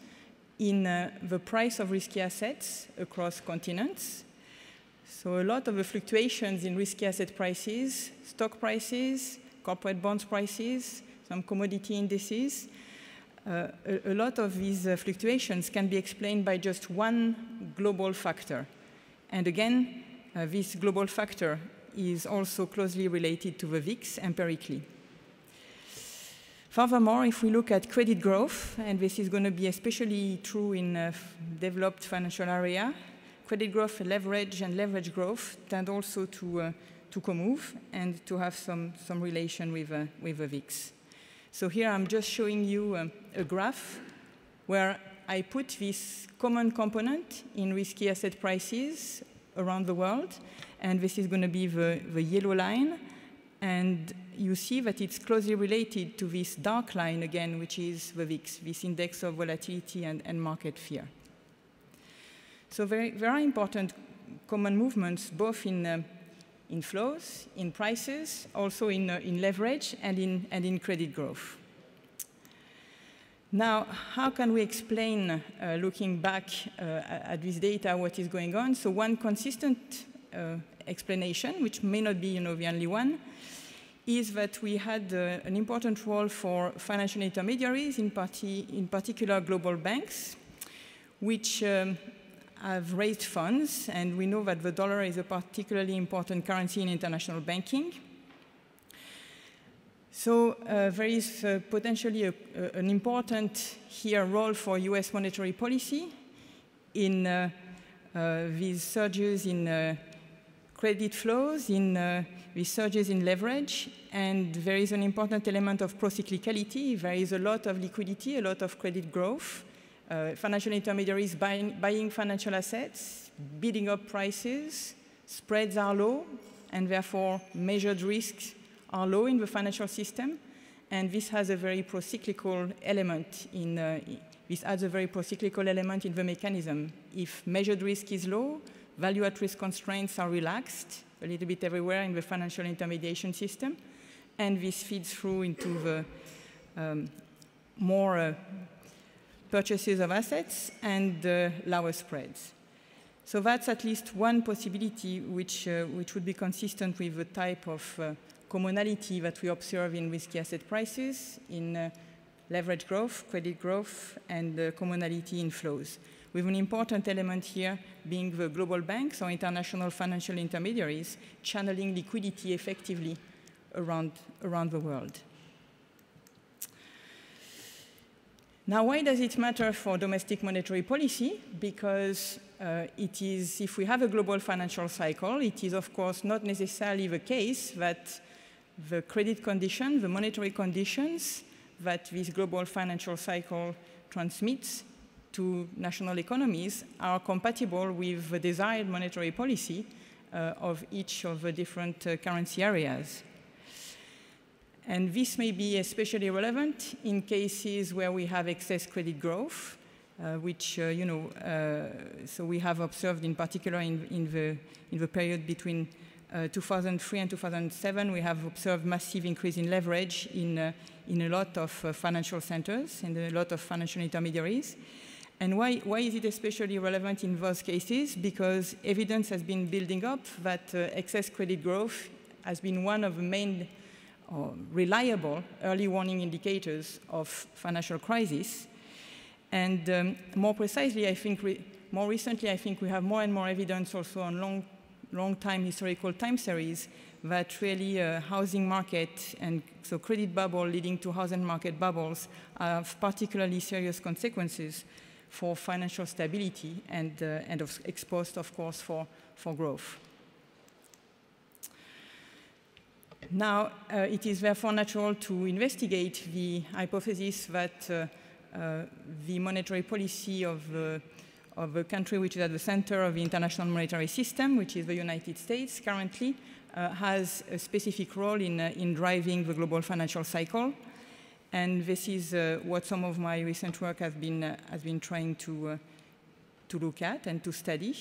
in the price of risky assets across continents. So a lot of the fluctuations in risky asset prices, stock prices, corporate bonds prices, some commodity indices, a lot of these fluctuations can be explained by just one global factor. And again, this global factor is also closely related to the VIX empirically. Furthermore, if we look at credit growth, and this is going to be especially true in developed financial area, credit growth, leverage, and leverage growth tend also to co-move and to have some relation with the VIX. So here I'm just showing you a graph where I put this common component in risky asset prices around the world, and this is going to be the yellow line, and you see that it's closely related to this dark line again, which is the VIX, this index of volatility and market fear. So very important common movements, both in flows, in prices, also in leverage, and in credit growth. Now, how can we explain, looking back at this data, what is going on? So one consistent explanation, which may not be the only one, is that we had an important role for financial intermediaries, in particular global banks, which have raised funds, and we know that the dollar is a particularly important currency in international banking. So there is potentially an important here role for US monetary policy in these surges in credit flows, in these surges in leverage, and there is an important element of procyclicality. There is a lot of liquidity, a lot of credit growth, financial intermediaries buying financial assets, bidding up prices, spreads are low, and therefore measured risks are low in the financial system, and this has a very procyclical element in this adds a very procyclical element in the mechanism. If measured risk is low, value at risk constraints are relaxed a little bit everywhere in the financial intermediation system, and this feeds through into the more purchases of assets and lower spreads. So that's at least one possibility which would be consistent with the type of commonality that we observe in risky asset prices, in leverage growth, credit growth, and commonality in flows, with an important element here being the global banks or international financial intermediaries channeling liquidity effectively around the world. Now, why does it matter for domestic monetary policy? Because it is, if we have a global financial cycle, it is, of course, not necessarily the case that the credit conditions, the monetary conditions that this global financial cycle transmits to national economies are compatible with the desired monetary policy of each of the different currency areas. And this may be especially relevant in cases where we have excess credit growth, which, so we have observed in particular in the period between 2003 and 2007, we have observed massive increase in leverage in a lot of financial centers and a lot of financial intermediaries. And why is it especially relevant in those cases? Because evidence has been building up that excess credit growth has been one of the main reliable early warning indicators of financial crisis. And more precisely, I think, more recently, I think we have more and more evidence also on long-time historical time series that really housing market and so credit bubble leading to housing market bubbles have particularly serious consequences for financial stability and exposed, of course, for growth. Now, it is therefore natural to investigate the hypothesis that the monetary policy of a country which is at the center of the international monetary system, which is the United States currently, has a specific role in driving the global financial cycle. And this is what some of my recent work has been trying to look at and to study.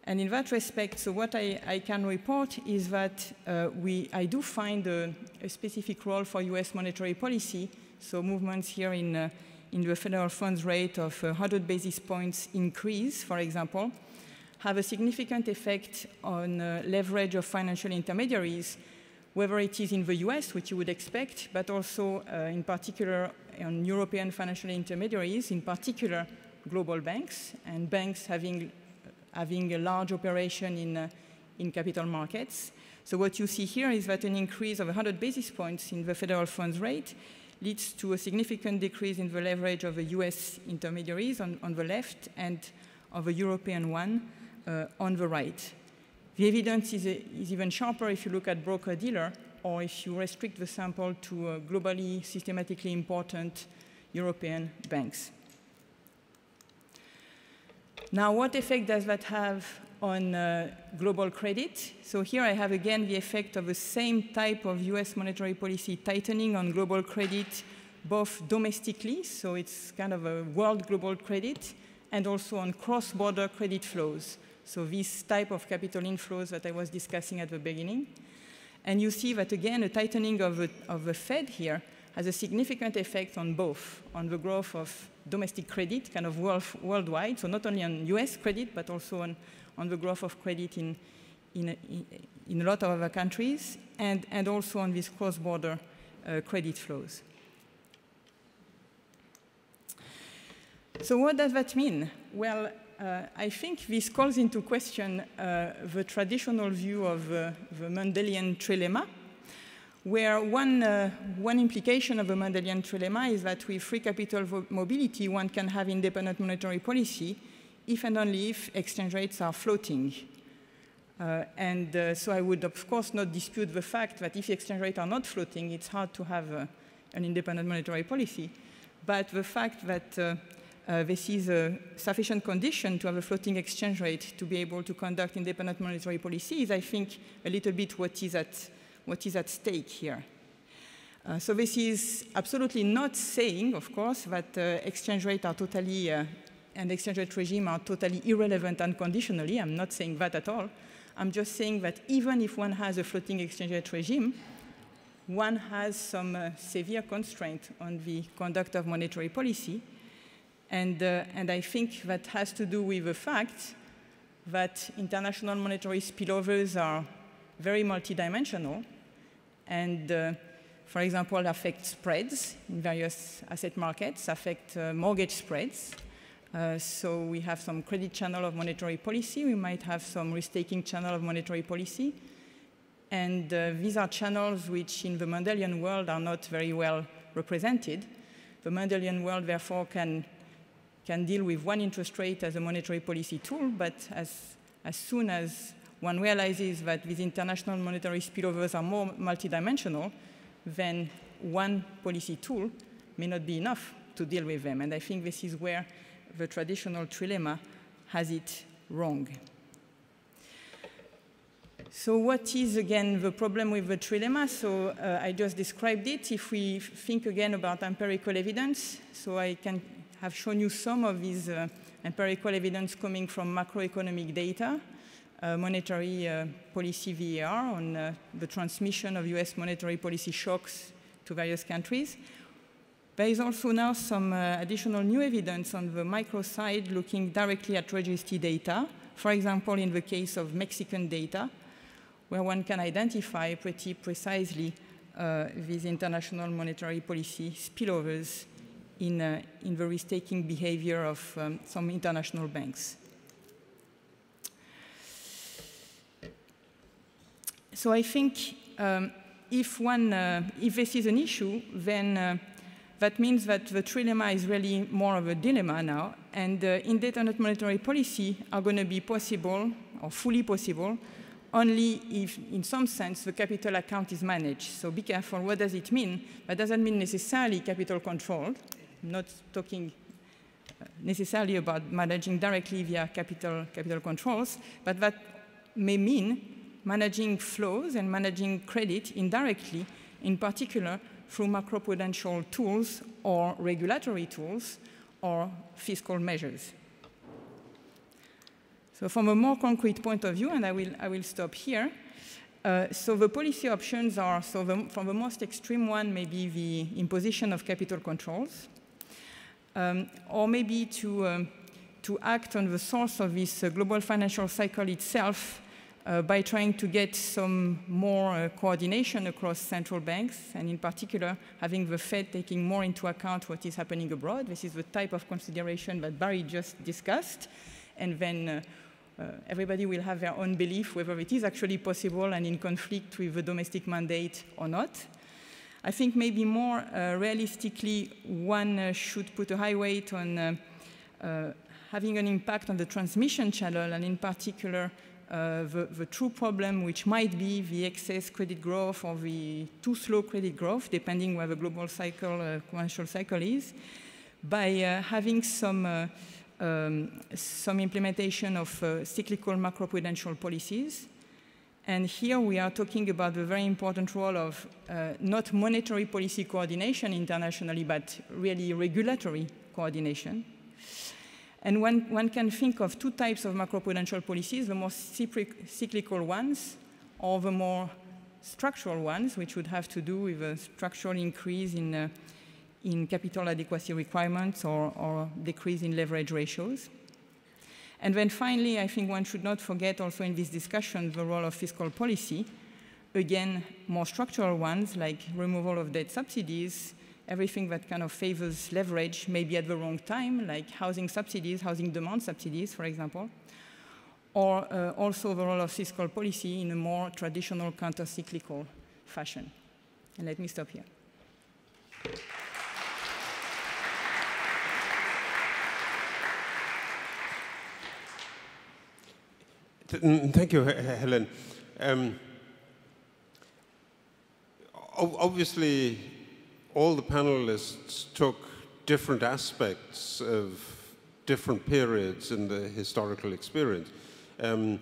And in that respect, so what I can report is that I do find a specific role for US monetary policy. So movements here in the federal funds rate of 100 basis points increase, for example, have a significant effect on leverage of financial intermediaries, whether it is in the US, which you would expect, but also in particular on European financial intermediaries, in particular global banks, and banks having a large operation in capital markets. So what you see here is that an increase of 100 basis points in the federal funds rate leads to a significant decrease in the leverage of the US intermediaries on the left and of a European one on the right. The evidence is even sharper if you look at broker-dealer or if you restrict the sample to globally systematically important European banks. Now, what effect does that have on global credit? So here I have again the effect of the same type of US monetary policy tightening on global credit, both domestically, so it's kind of a world global credit, and also on cross-border credit flows. So this type of capital inflows that I was discussing at the beginning. And you see that again, a tightening of the Fed here has a significant effect on both, on the growth of domestic credit, kind of worldwide, so not only on US credit, but also on the growth of credit in a lot of other countries, and also on these cross-border credit flows. So what does that mean? Well, I think this calls into question the traditional view of the Mendelian trilemma, where one implication of the Mendelian trilemma is that with free capital mobility, one can have independent monetary policy if and only if exchange rates are floating. So I would, of course, not dispute the fact that if exchange rates are not floating, it's hard to have an independent monetary policy. But the fact that this is a sufficient condition to have a floating exchange rate to be able to conduct independent monetary policy is, I think, a little bit what is at stake here. So this is absolutely not saying, of course, that exchange rates are totally, and exchange rate regime are totally irrelevant unconditionally. I'm not saying that at all. I'm just saying that even if one has a floating exchange rate regime, one has some severe constraint on the conduct of monetary policy. And I think that has to do with the fact that international monetary spillovers are very multidimensional and, for example, affect spreads in various asset markets, affect mortgage spreads. So we have some credit channel of monetary policy. We might have some risk-taking channel of monetary policy. And these are channels which in the Mendelian world are not very well represented. The Mendelian world, therefore, can deal with one interest rate as a monetary policy tool, but as soon as one realizes that these international monetary spillovers are more multidimensional, then one policy tool may not be enough to deal with them. And I think this is where the traditional trilemma has it wrong. So what is, again, the problem with the trilemma? So I just described it. If we think again about empirical evidence, so I have shown you some of these empirical evidence coming from macroeconomic data, monetary policy VAR on the transmission of US monetary policy shocks to various countries. There is also now some additional new evidence on the micro side looking directly at registry data, for example, in the case of Mexican data, where one can identify pretty precisely these international monetary policy spillovers in the risk-taking behavior of some international banks. So I think if this is an issue, then that means that the trilemma is really more of a dilemma now, and independent monetary policy are going to be possible, or fully possible, only if, in some sense, the capital account is managed. So be careful, what does it mean? That doesn't mean necessarily capital controlled. I'm not talking necessarily about managing directly via capital controls, but that may mean managing flows and managing credit indirectly, in particular through macroprudential tools or regulatory tools or fiscal measures. So from a more concrete point of view, and I will stop here, so the policy options are, from the most extreme one, maybe the imposition of capital controls, or maybe to act on the source of this global financial cycle itself by trying to get some more coordination across central banks, and in particular, having the Fed taking more into account what is happening abroad. This is the type of consideration that Barry just discussed, and then everybody will have their own belief whether it is actually possible and in conflict with the domestic mandate or not. I think maybe more realistically, one should put a high weight on having an impact on the transmission channel, and in particular, the true problem, which might be the excess credit growth or the too slow credit growth, depending where the global cycle, commercial cycle is, by having some implementation of cyclical macroprudential policies. And here we are talking about the very important role of not monetary policy coordination internationally, but really regulatory coordination. And one can think of two types of macroprudential policies, the more cyclical ones or the more structural ones, which would have to do with a structural increase in capital adequacy requirements or decrease in leverage ratios. And then finally, I think one should not forget also in this discussion the role of fiscal policy. Again, more structural ones like removal of debt subsidies, everything that kind of favors leverage maybe at the wrong time, like housing subsidies, housing demand subsidies, for example, or also the role of fiscal policy in a more traditional counter-cyclical fashion. And let me stop here. Thank you, Hélène. Obviously, all the panelists took different aspects of different periods in the historical experience. And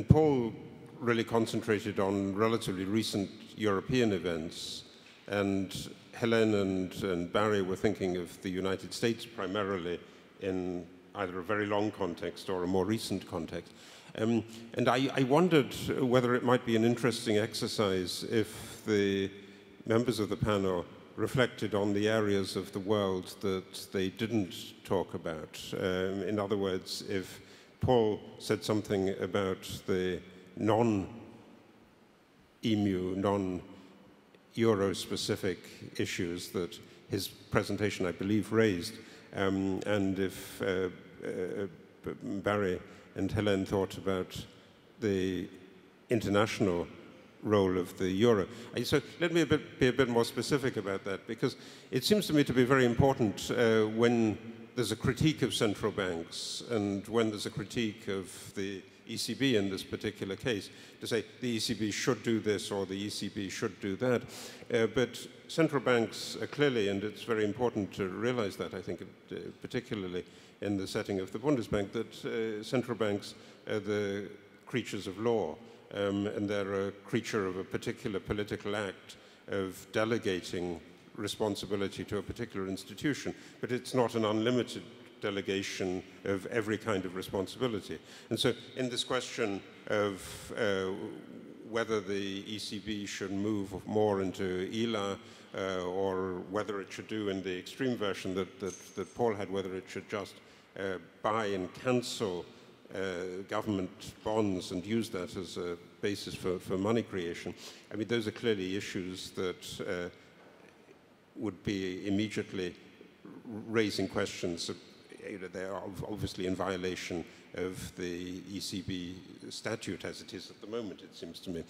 Paul really concentrated on relatively recent European events, and Hélène and Barry were thinking of the United States primarily in either a very long context or a more recent context. And I wondered whether it might be an interesting exercise if the members of the panel reflected on the areas of the world that they didn't talk about. In other words, if Paul said something about the non-EMU, non-Euro-specific issues that his presentation, I believe, raised, and if Barry and Hélène thought about the international role of the euro. So let me be a bit more specific about that, because it seems to me to be very important when there's a critique of central banks and when there's a critique of the ECB in this particular case, to say the ECB should do this or the ECB should do that. But central banks are clearly, and it's very important to realize that, I think, particularly in the setting of the Bundesbank, that central banks are the creatures of law, and they're a creature of a particular political act of delegating responsibility to a particular institution. But it's not an unlimited delegation of every kind of responsibility. And so in this question of whether the ECB should move more into ELA or whether it should do in the extreme version that Paul had, whether it should just buy and cancel government bonds and use that as a basis for money creation. I mean, those are clearly issues that would be immediately raising questions. They are obviously in violation of the ECB statute as it is at the moment, it seems to me.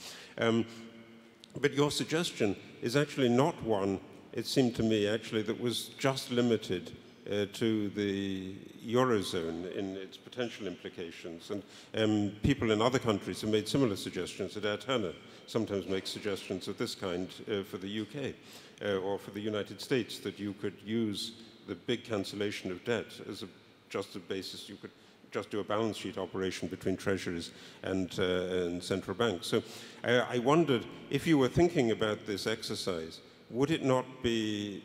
But your suggestion is actually not one, it seemed to me, actually, that was just limited to the Eurozone in its potential implications. And people in other countries have made similar suggestions. Adair Turner sometimes makes suggestions of this kind for the UK or for the United States, that you could use the big cancellation of debt as just a basis. You could just do a balance sheet operation between treasuries and central banks. So I wondered, if you were thinking about this exercise, would it not be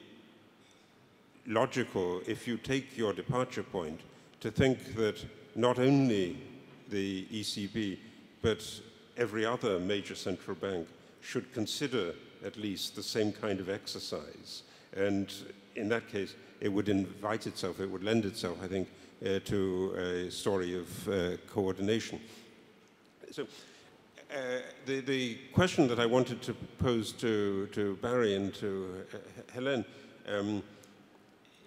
logical, if you take your departure point, to think that not only the ECB, but every other major central bank should consider at least the same kind of exercise? And in that case, it would invite itself, it would lend itself, I think, to a story of coordination. So the question that I wanted to pose to Barry and to Hélène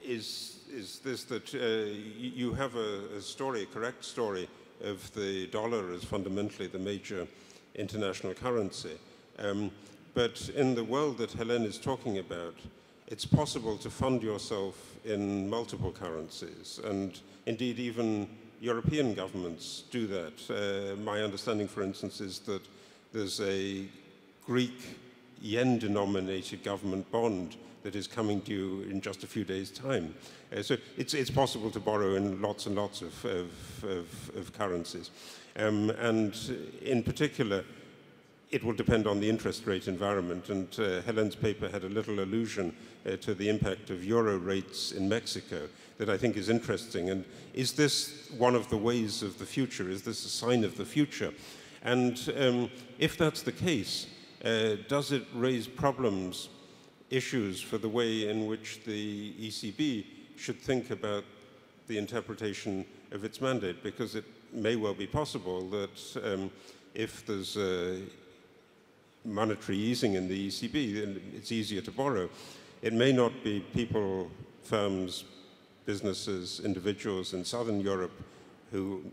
is this, that you have a story, a correct story, of the dollar as fundamentally the major international currency. But in the world that Hélène is talking about, it's possible to fund yourself in multiple currencies, and indeed even European governments do that. My understanding, for instance, is that there's a Greek yen-denominated government bond that is coming due in just a few days' time. So it's possible to borrow in lots and lots of currencies. And in particular, it will depend on the interest rate environment. And Helene's paper had a little allusion to the impact of euro rates in Mexico that I think is interesting. And is this one of the ways of the future? Is this a sign of the future? And if that's the case, does it raise problems, issues for the way in which the ECB should think about the interpretation of its mandate? Because it may well be possible that if there's monetary easing in the ECB, then it's easier to borrow. It may not be people, firms, businesses, individuals in Southern Europe who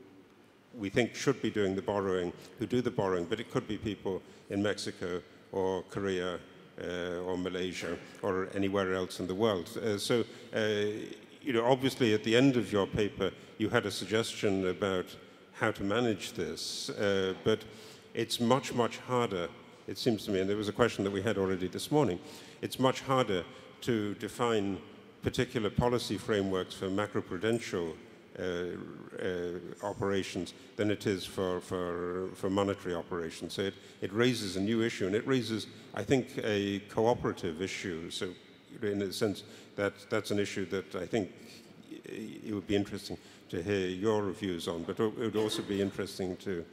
we think should be doing the borrowing, who do the borrowing, but it could be people in Mexico or Korea or Malaysia or anywhere else in the world. You know, obviously at the end of your paper, you had a suggestion about how to manage this, but it's much, much harder, it seems to me, and there was a question that we had already this morning, it's much harder to define particular policy frameworks for macroprudential operations than it is for monetary operations. So it raises a new issue, and it raises, I think, a cooperative issue. So in a sense, that's an issue that I think it would be interesting to hear your views on, but it would also be interesting to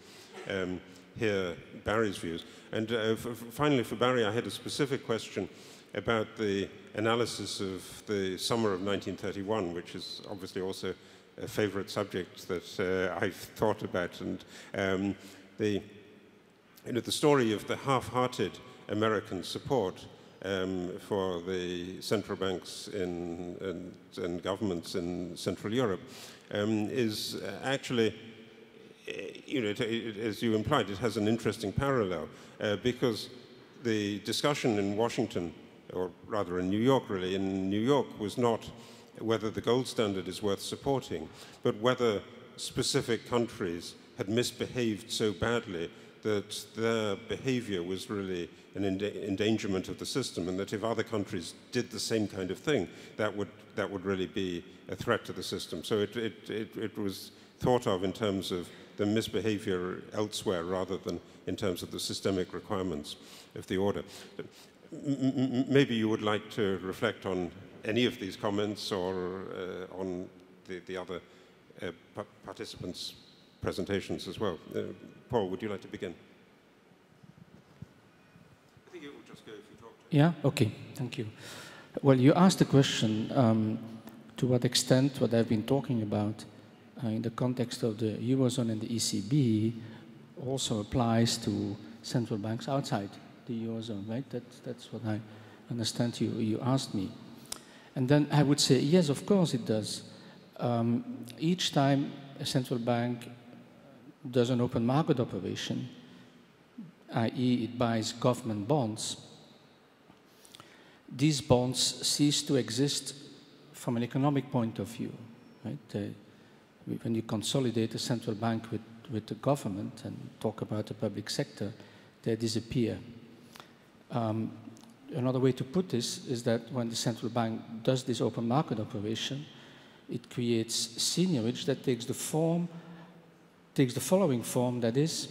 hear Barry's views. And finally, for Barry, I had a specific question about the analysis of the summer of 1931, which is obviously also a favorite subject that I've thought about. And the story of the half-hearted American support for the central banks and governments in Central Europe is actually, you know, as you implied, it has an interesting parallel because the discussion in Washington, or rather in New York really, in New York was not whether the gold standard is worth supporting, but whether specific countries had misbehaved so badly that their behavior was really an endangerment of the system, and that if other countries did the same kind of thing, that would really be a threat to the system. So it was thought of in terms of the misbehavior elsewhere rather than in terms of the systemic requirements of the order. Maybe you would like to reflect on any of these comments or on the other participants' presentations as well. Paul, would you like to begin? I think it will just go if you talk to Yeah, okay, thank you. Well, you asked the question to what extent what I've been talking about in the context of the Eurozone and the ECB also applies to central banks outside the Eurozone, right? That's what I understand you asked me. And then I would say, yes, of course it does. Each time a central bank does an open market operation, i.e. it buys government bonds, these bonds cease to exist from an economic point of view, right? When you consolidate a central bank with the government and talk about the public sector, they disappear. Another way to put this is that when the central bank does this open market operation, it creates seigniorage that takes the following form, that is,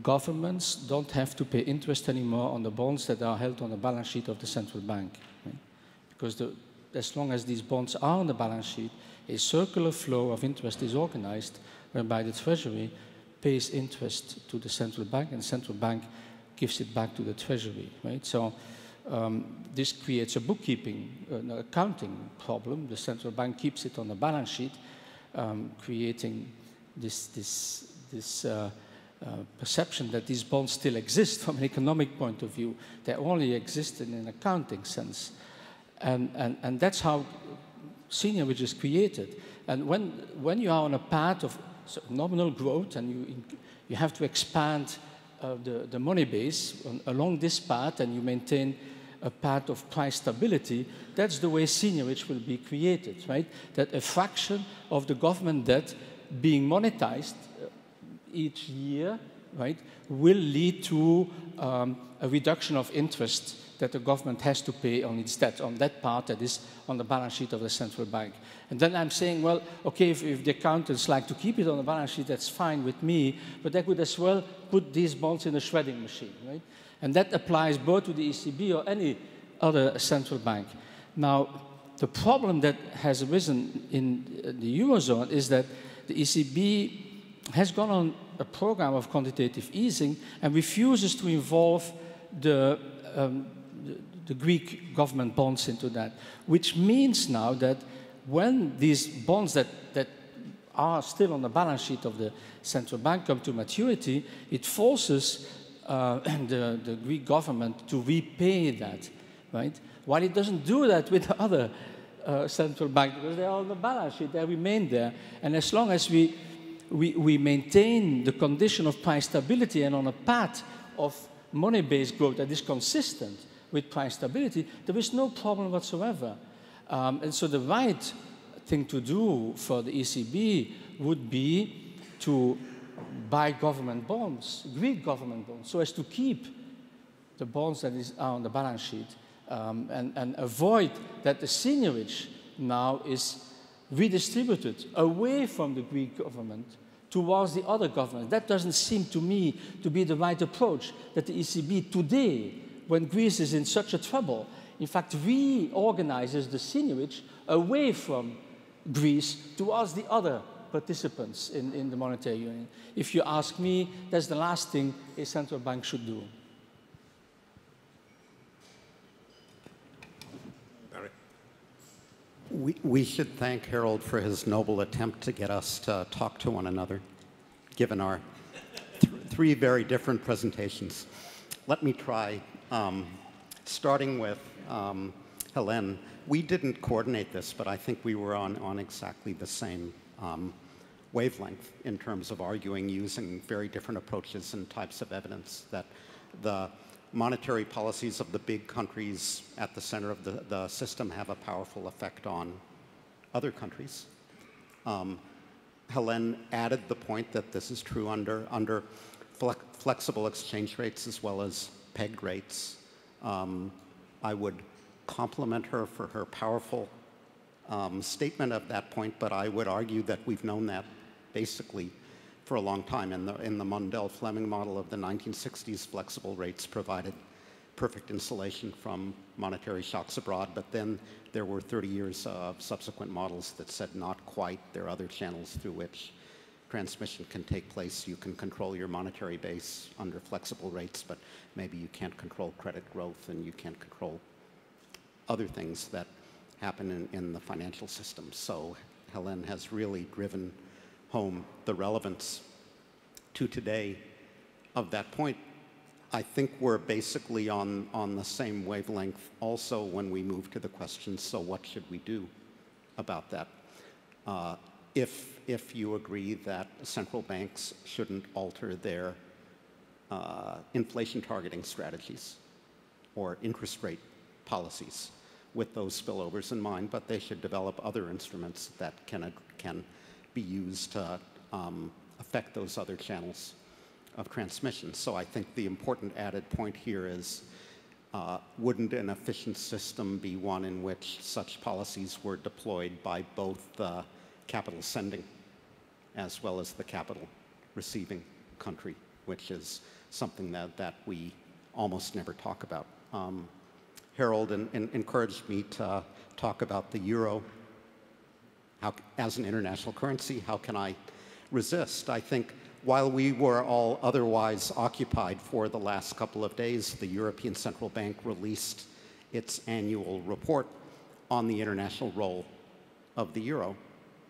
governments don't have to pay interest anymore on the bonds that are held on the balance sheet of the central bank. Right? Because as long as these bonds are on the balance sheet, a circular flow of interest is organized whereby the Treasury pays interest to the central bank and the central bank gives it back to the Treasury, right? So this creates a bookkeeping, an accounting problem. The central bank keeps it on the balance sheet, creating this perception that these bonds still exist from an economic point of view. They only exist in an accounting sense. And that's how seigniorage is created. And when you are on a path of nominal growth and you have to expand the money base along this path, and you maintain a path of price stability, that's the way seigniorage will be created, right? That a fraction of the government debt being monetized each year, right, will lead to a reduction of interest that the government has to pay on its debt, on that part that is on the balance sheet of the central bank. And then I'm saying, well, okay, if the accountants like to keep it on the balance sheet, that's fine with me, but they could as well put these bonds in a shredding machine, right? And that applies both to the ECB or any other central bank. Now, the problem that has arisen in the Eurozone is that the ECB has gone on a program of quantitative easing and refuses to involve the Greek government bonds into that, which means now that when these bonds that are still on the balance sheet of the central bank come to maturity, it forces the Greek government to repay that, right? While it doesn't do that with the other central bank, because they're on the balance sheet, they remain there. And as long as we maintain the condition of price stability and on a path of money-based growth that is consistent with price stability, there is no problem whatsoever. And so the right thing to do for the ECB would be to buy government bonds, Greek government bonds, so as to keep the bonds that are on the balance sheet and avoid that the seigniorage now is redistributed away from the Greek government towards the other governments. That doesn't seem to me to be the right approach, that the ECB today, when Greece is in such a trouble, in fact reorganizes the seigniorage away from Greece towards the other participants in the monetary union. If you ask me, that's the last thing a central bank should do. We should thank Harold for his noble attempt to get us to talk to one another, given our three very different presentations. Let me try, starting with Hélène. We didn't coordinate this, but I think we were on exactly the same wavelength in terms of arguing using very different approaches and types of evidence, that the monetary policies of the big countries at the center of the system have a powerful effect on other countries. Hélène added the point that this is true under flexible exchange rates as well as pegged rates. I would compliment her for her powerful statement of that point, but I would argue that we've known that basically for a long time. In the Mundell-Fleming model of the 1960s, flexible rates provided perfect insulation from monetary shocks abroad, but then there were 30 years of subsequent models that said not quite. There are other channels through which transmission can take place. You can control your monetary base under flexible rates, but maybe you can't control credit growth and you can't control other things that happen in the financial system. So Hélène has really driven home the relevance to today of that point. I think we're basically on the same wavelength also when we move to the question, so what should we do about that? If you agree that central banks shouldn't alter their inflation targeting strategies or interest rate policies with those spillovers in mind, but they should develop other instruments that can be used to affect those other channels of transmission. So I think the important added point here is, wouldn't an efficient system be one in which such policies were deployed by both the capital sending as well as the capital receiving country, which is something that we almost never talk about. Harold encouraged me to talk about the euro as an international currency. How can I resist? I think while we were all otherwise occupied for the last couple of days, the European Central Bank released its annual report on the international role of the euro.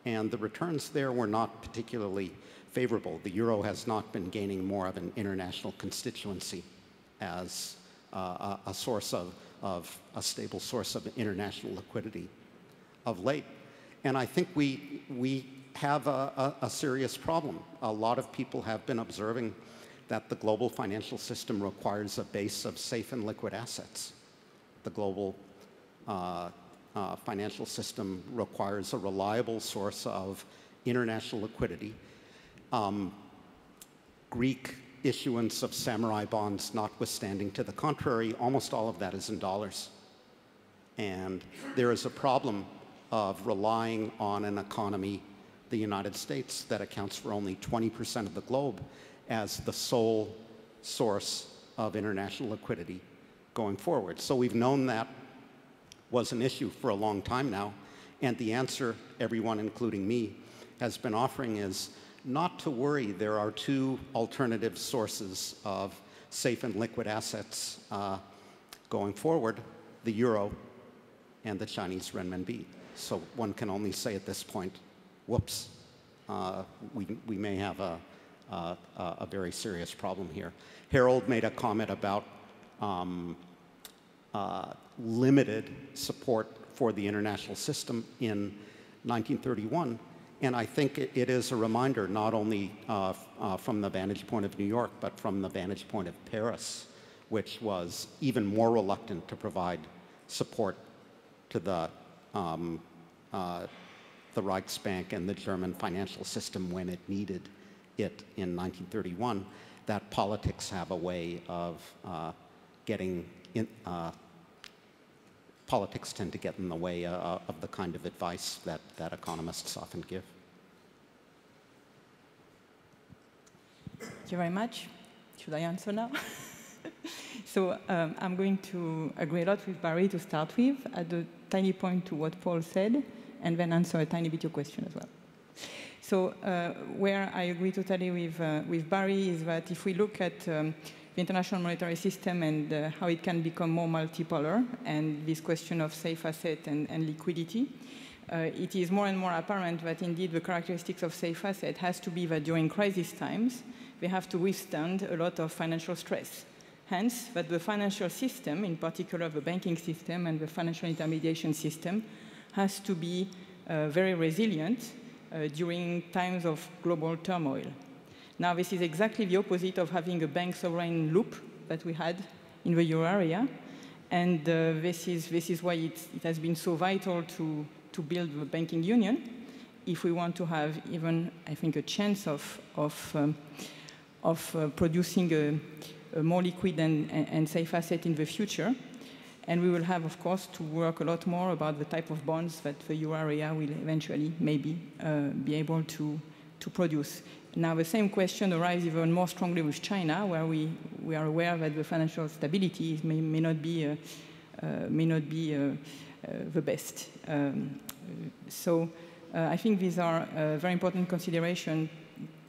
And the returns there were not particularly favorable. The euro has not been gaining more of an international constituency as a source of a stable source of international liquidity of late. And I think we have a serious problem. A lot of people have been observing that the global financial system requires a base of safe and liquid assets. The global financial system requires a reliable source of international liquidity. Greek issuance of samurai bonds notwithstanding to the contrary, almost all of that is in dollars. And there is a problem of relying on an economy, the United States, that accounts for only 20% of the globe, as the sole source of international liquidity going forward. So we've known that was an issue for a long time now, and the answer everyone, including me, has been offering is not to worry. There are two alternative sources of safe and liquid assets going forward, the euro and the Chinese renminbi. So one can only say at this point, whoops, we may have a very serious problem here. Harold made a comment about limited support for the international system in 1931. And I think it is a reminder, not only from the vantage point of New York, but from the vantage point of Paris, which was even more reluctant to provide support to the Reichsbank and the German financial system when it needed it in 1931, that politics have a way of getting in, politics tend to get in the way of the kind of advice that economists often give. Thank you very much. Should I answer now? So I'm going to agree a lot with Barry to start with, add a tiny point to what Paul said, and then answer a tiny bit your question as well. So where I agree totally with Barry is that if we look at the international monetary system and how it can become more multipolar, and this question of safe asset and liquidity, it is more and more apparent that indeed the characteristics of safe asset has to be that during crisis times, they have to withstand a lot of financial stress. Hence, that the financial system, in particular the banking system and the financial intermediation system, has to be very resilient during times of global turmoil. Now, this is exactly the opposite of having a bank sovereign loop that we had in the euro area, and this is why it has been so vital to build the banking union if we want to have even, I think, a chance of producing a more liquid and safe asset in the future. And we will have, of course, to work a lot more about the type of bonds that the euro area will eventually maybe be able to produce. Now, the same question arises even more strongly with China, where we are aware that the financial stability may not be the best. So I think these are very important considerations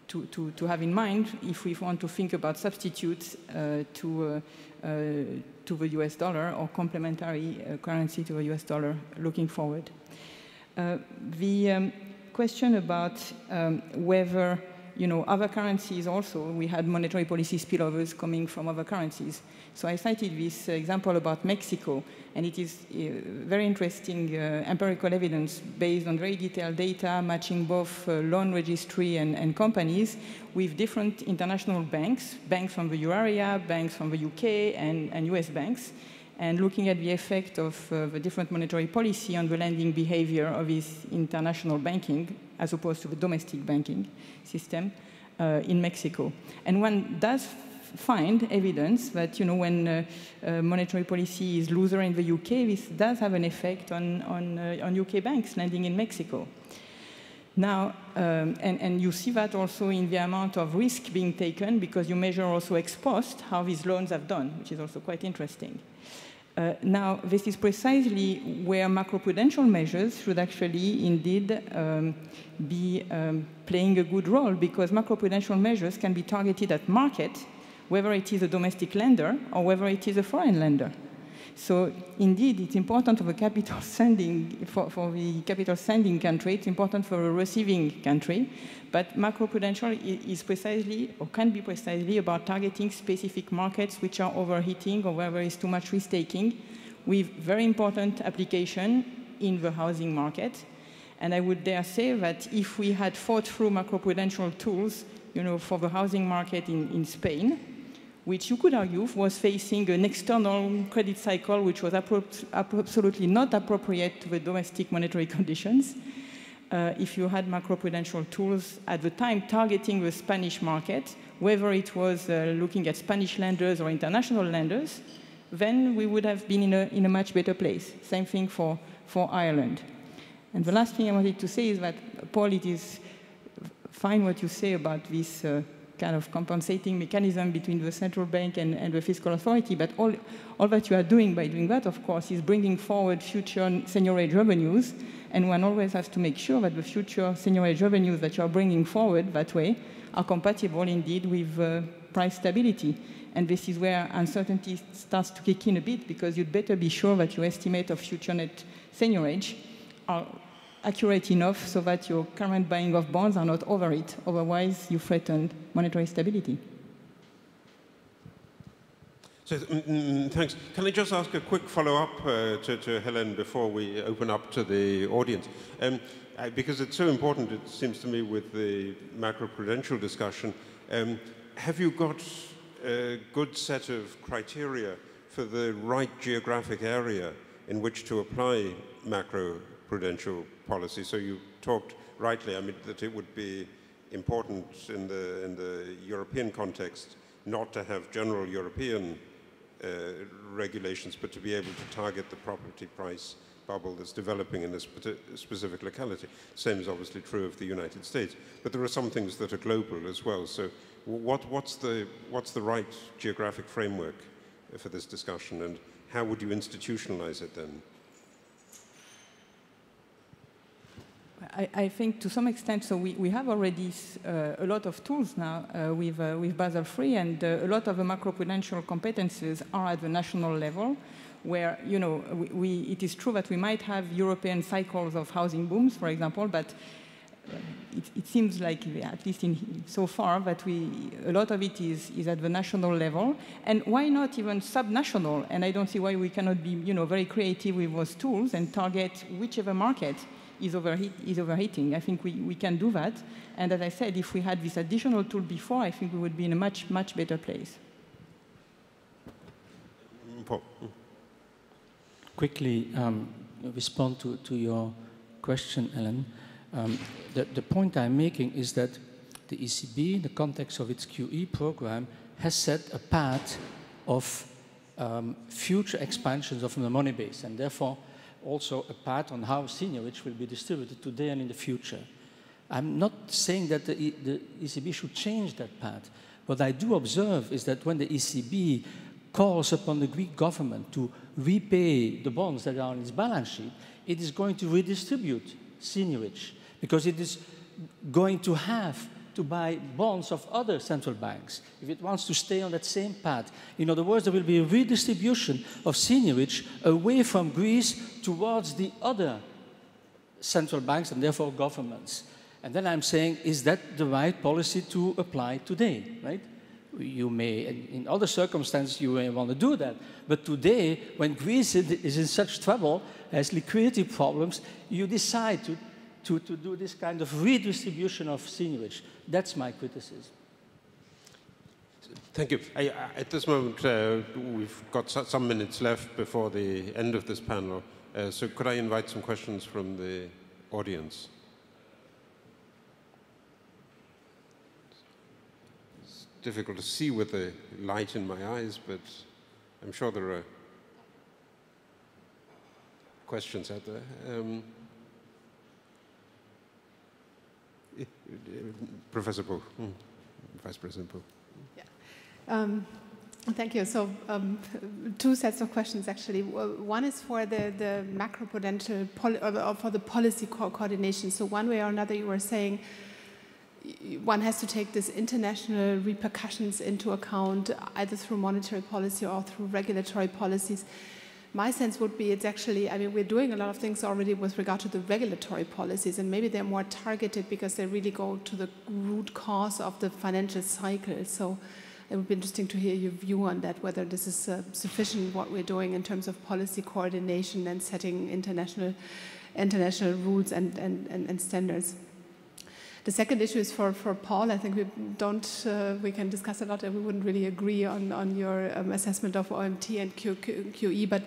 to have in mind if we want to think about substitutes to the US dollar or complementary currency to the US dollar looking forward. The question about whether other currencies also, we had monetary policy spillovers coming from other currencies. So I cited this example about Mexico, and it is very interesting empirical evidence based on very detailed data matching both loan registry and companies with different international banks, banks from the euro area, banks from the UK, and US banks, and looking at the effect of the different monetary policy on the lending behavior of this international banking as opposed to the domestic banking system in Mexico. And one does find evidence that when monetary policy is looser in the UK, this does have an effect on UK banks lending in Mexico. Now, and you see that also in the amount of risk being taken, because you measure also ex post how these loans have done, which is also quite interesting. Now, this is precisely where macroprudential measures should actually indeed be playing a good role, because macroprudential measures can be targeted at market, whether it is a domestic lender or whether it is a foreign lender. So indeed, it's important for the capital sending, for the capital sending country, it's important for the receiving country, but macroprudential is precisely, or can be precisely, about targeting specific markets which are overheating or where there is too much risk-taking, with very important application in the housing market. And I would dare say that if we had thought through macroprudential tools, for the housing market in Spain, which you could argue was facing an external credit cycle which was absolutely not appropriate to the domestic monetary conditions. If you had macroprudential tools at the time targeting the Spanish market, whether it was looking at Spanish lenders or international lenders, then we would have been in a much better place. Same thing for Ireland. And the last thing I wanted to say is that, Paul, it is fine what you say about this kind of compensating mechanism between the central bank and the fiscal authority, but all that you are doing by doing that, of course, is bringing forward future seigniorage revenues, and one always has to make sure that the future seigniorage revenues that you are bringing forward that way are compatible indeed with price stability. And this is where uncertainty starts to kick in a bit, because you'd better be sure that your estimate of future net seniorage are accurate enough so that your current buying of bonds are not over it. Otherwise, you threaten monetary stability. So, thanks. Can I just ask a quick follow-up to Hélène before we open up to the audience? Because it's so important, it seems to me, with the macroprudential discussion. Have you got a good set of criteria for the right geographic area in which to apply macroprudential policy? So you talked rightly, I mean, that it would be important in the European context not to have general European regulations, but to be able to target the property price bubble that's developing in this specific locality. Same is obviously true of the United States. But there are some things that are global as well. So what's the right geographic framework for this discussion, and how would you institutionalize it then? I think to some extent, so we have already a lot of tools now with Basel III, and a lot of the macroprudential competences are at the national level, where, you know, it is true that we might have European cycles of housing booms, for example, but it seems like, at least so far, that a lot of it is at the national level. And why not even subnational? And I don't see why we cannot be, you know, very creative with those tools and target whichever market is overheating. I think we can do that. And as I said, if we had this additional tool before, I think we would be in a much, much better place. Paul. Quickly respond to your question, Hélène. The point I'm making is that the ECB, in the context of its QE program, has set a path of future expansions of the money base, and therefore also a path on how seniorage will be distributed today and in the future. I'm not saying that the ECB should change that path. What I do observe is that when the ECB calls upon the Greek government to repay the bonds that are on its balance sheet, it is going to redistribute seniorage, because it is going to have to buy bonds of other central banks if it wants to stay on that same path. In other words, there will be a redistribution of seniorage away from Greece towards the other central banks and therefore governments. And then I'm saying, is that the right policy to apply today, right? You may, in other circumstances, you may want to do that. But today, when Greece is in such trouble, has liquidity problems, you decide to do this kind of redistribution of seniorage. That's my criticism. Thank you. At this moment, we've got some minutes left before the end of this panel. So could I invite some questions from the audience? It's difficult to see with the light in my eyes, but I'm sure there are questions out there. Professor Buch, Vice President Buch. Yeah. Thank you. So two sets of questions, actually. One is for the macroprudential, for the policy coordination. So one way or another, you were saying one has to take this international repercussions into account, either through monetary policy or through regulatory policies. My sense would be it's actually, I mean, we're doing a lot of things already with regard to the regulatory policies, and maybe they're more targeted because they really go to the root cause of the financial cycle. So it would be interesting to hear your view on that, whether this is sufficient, what we're doing in terms of policy coordination and setting international rules and standards. The second issue is for Paul. I think we can discuss a lot, and we wouldn't really agree on your assessment of OMT and QE, but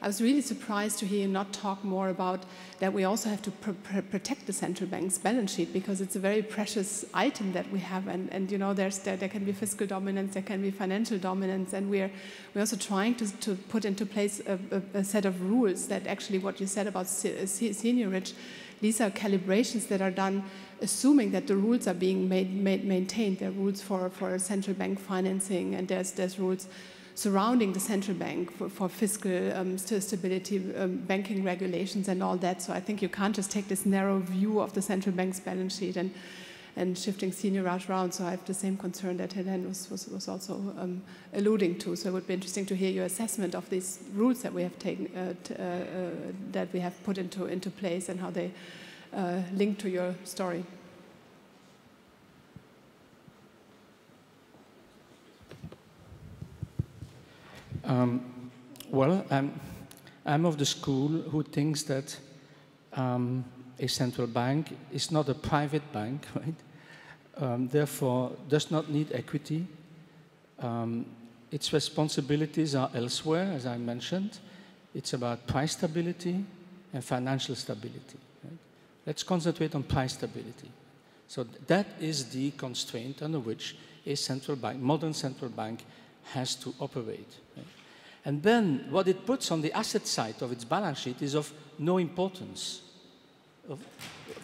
I was really surprised to hear you not talk more about that we also have to protect the central bank's balance sheet, because it's a very precious item that we have, and you know, there can be fiscal dominance, there can be financial dominance, and we're also trying to put into place a set of rules that actually, what you said about seniorage, these are calibrations that are done assuming that the rules are being maintained. There are rules for central bank financing, and there's rules surrounding the central bank for fiscal stability, banking regulations and all that. So I think you can't just take this narrow view of the central bank's balance sheet and and shifting seniorage around. So I have the same concern that Hélène was also alluding to. So it would be interesting to hear your assessment of these rules that we have taken, that we have put into place, and how they link to your story. Well, I'm of the school who thinks that a central bank is not a private bank, right? Therefore, does not need equity. Its responsibilities are elsewhere, as I mentioned. It's about price stability and financial stability. Right? Let's concentrate on price stability. So that is the constraint under which a central bank, modern central bank, has to operate. Right? And then what it puts on the asset side of its balance sheet is of no importance.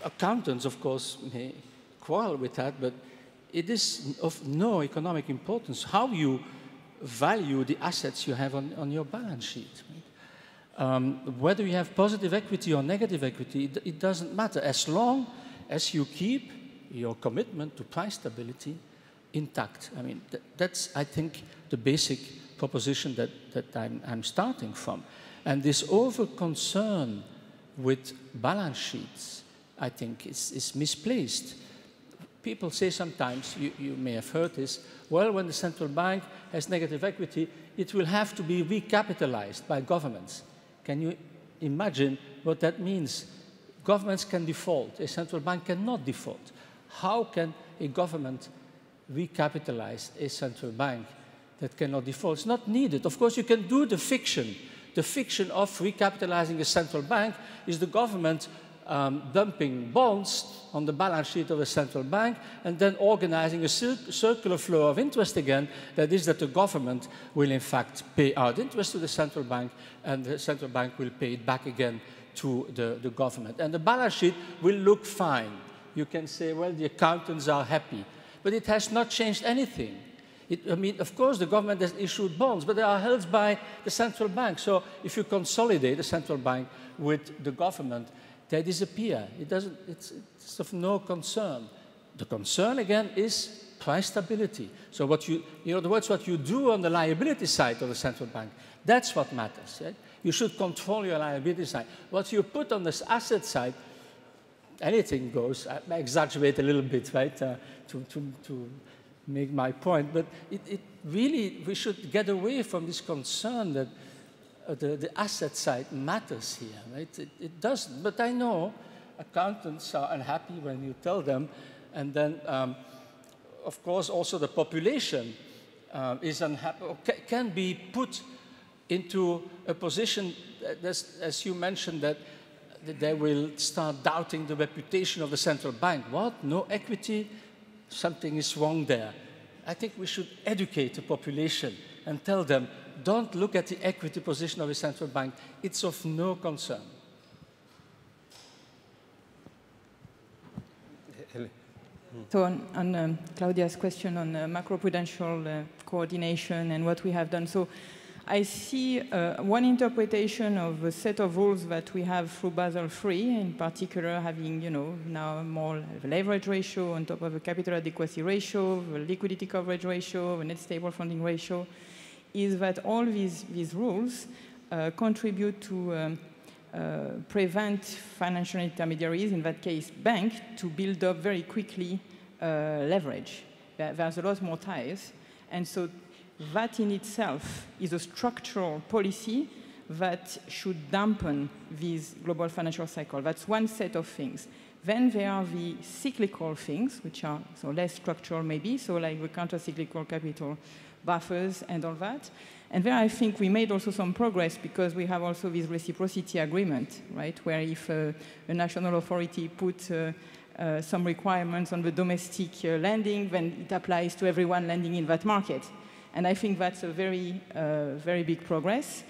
Accountants, of course, may quarrel with that, but it is of no economic importance how you value the assets you have on your balance sheet. Right? Whether you have positive equity or negative equity, it doesn't matter, as long as you keep your commitment to price stability intact. I mean, that's, I think, the basic proposition that I'm starting from. And this over-concern with balance sheets, I think, is misplaced. People say sometimes, you may have heard this, well, when the central bank has negative equity, it will have to be recapitalized by governments. Can you imagine what that means? Governments can default. A central bank cannot default. How can a government recapitalize a central bank that cannot default? It's not needed. Of course, you can do the fiction. The fiction of recapitalizing a central bank is the government dumping bonds on the balance sheet of a central bank and then organizing a circular flow of interest again. That is that the government will in fact pay out interest to the central bank, and the central bank will pay it back again to the government. And the balance sheet will look fine. You can say, well, the accountants are happy. But it has not changed anything. I mean, of course, the government has issued bonds, but they are held by the central bank. So if you consolidate the central bank with the government, they disappear. It's of no concern. The concern, again, is price stability. So in other words, what you do on the liability side of the central bank, that's what matters. Right? You should control your liability side. What you put on this asset side, anything goes. I exaggerate a little bit, right, to make my point, but it really, we should get away from this concern that the asset side matters here, right? It doesn't, but I know accountants are unhappy when you tell them, and then, of course, also the population is unhappy, or can be put into a position, as you mentioned, that they will start doubting the reputation of the central bank. What? No equity? Something is wrong there. I think we should educate the population and tell them, don't look at the equity position of a central bank. It's of no concern. So on Claudia's question on macroprudential coordination and what we have done. So I see one interpretation of a set of rules that we have through Basel III, in particular having, now more leverage ratio on top of a capital adequacy ratio, the liquidity coverage ratio, the net stable funding ratio, is that all these rules contribute to prevent financial intermediaries, in that case banks, to build up very quickly leverage. There's a lot more ties. And so that in itself is a structural policy that should dampen this global financial cycle. That's one set of things. Then there are the cyclical things, which are less structural maybe, so like the counter-cyclical capital buffers and all that. And there I think we made also some progress because we have also this reciprocity agreement, right, where if a national authority puts some requirements on the domestic lending, then it applies to everyone lending in that market. And I think that's a very, very big progress.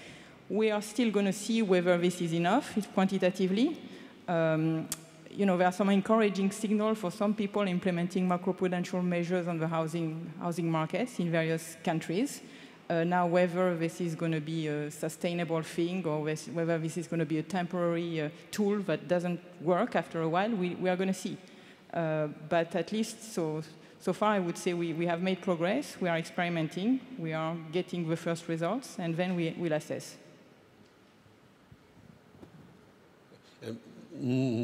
We are still going to see whether this is enough quantitatively. There are some encouraging signals for some people implementing macroprudential measures on the housing markets in various countries. Now, whether this is going to be a sustainable thing or whether this is going to be a temporary tool that doesn't work after a while, we are going to see. But at least so far, I would say we have made progress. We are experimenting. We are getting the first results, and then we'll assess.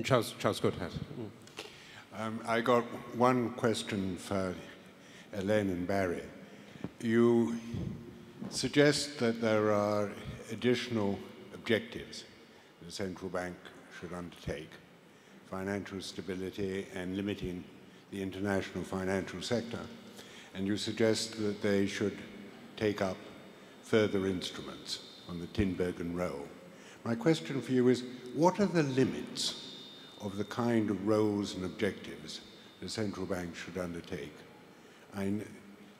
Charles Goodhat. I got one question for Hélène and Barry. You suggest that there are additional objectives the central bank should undertake: financial stability and limiting the international financial sector. And you suggest that they should take up further instruments on the Tinbergen role. My question for you is, what are the limits of the kind of roles and objectives the central bank should undertake?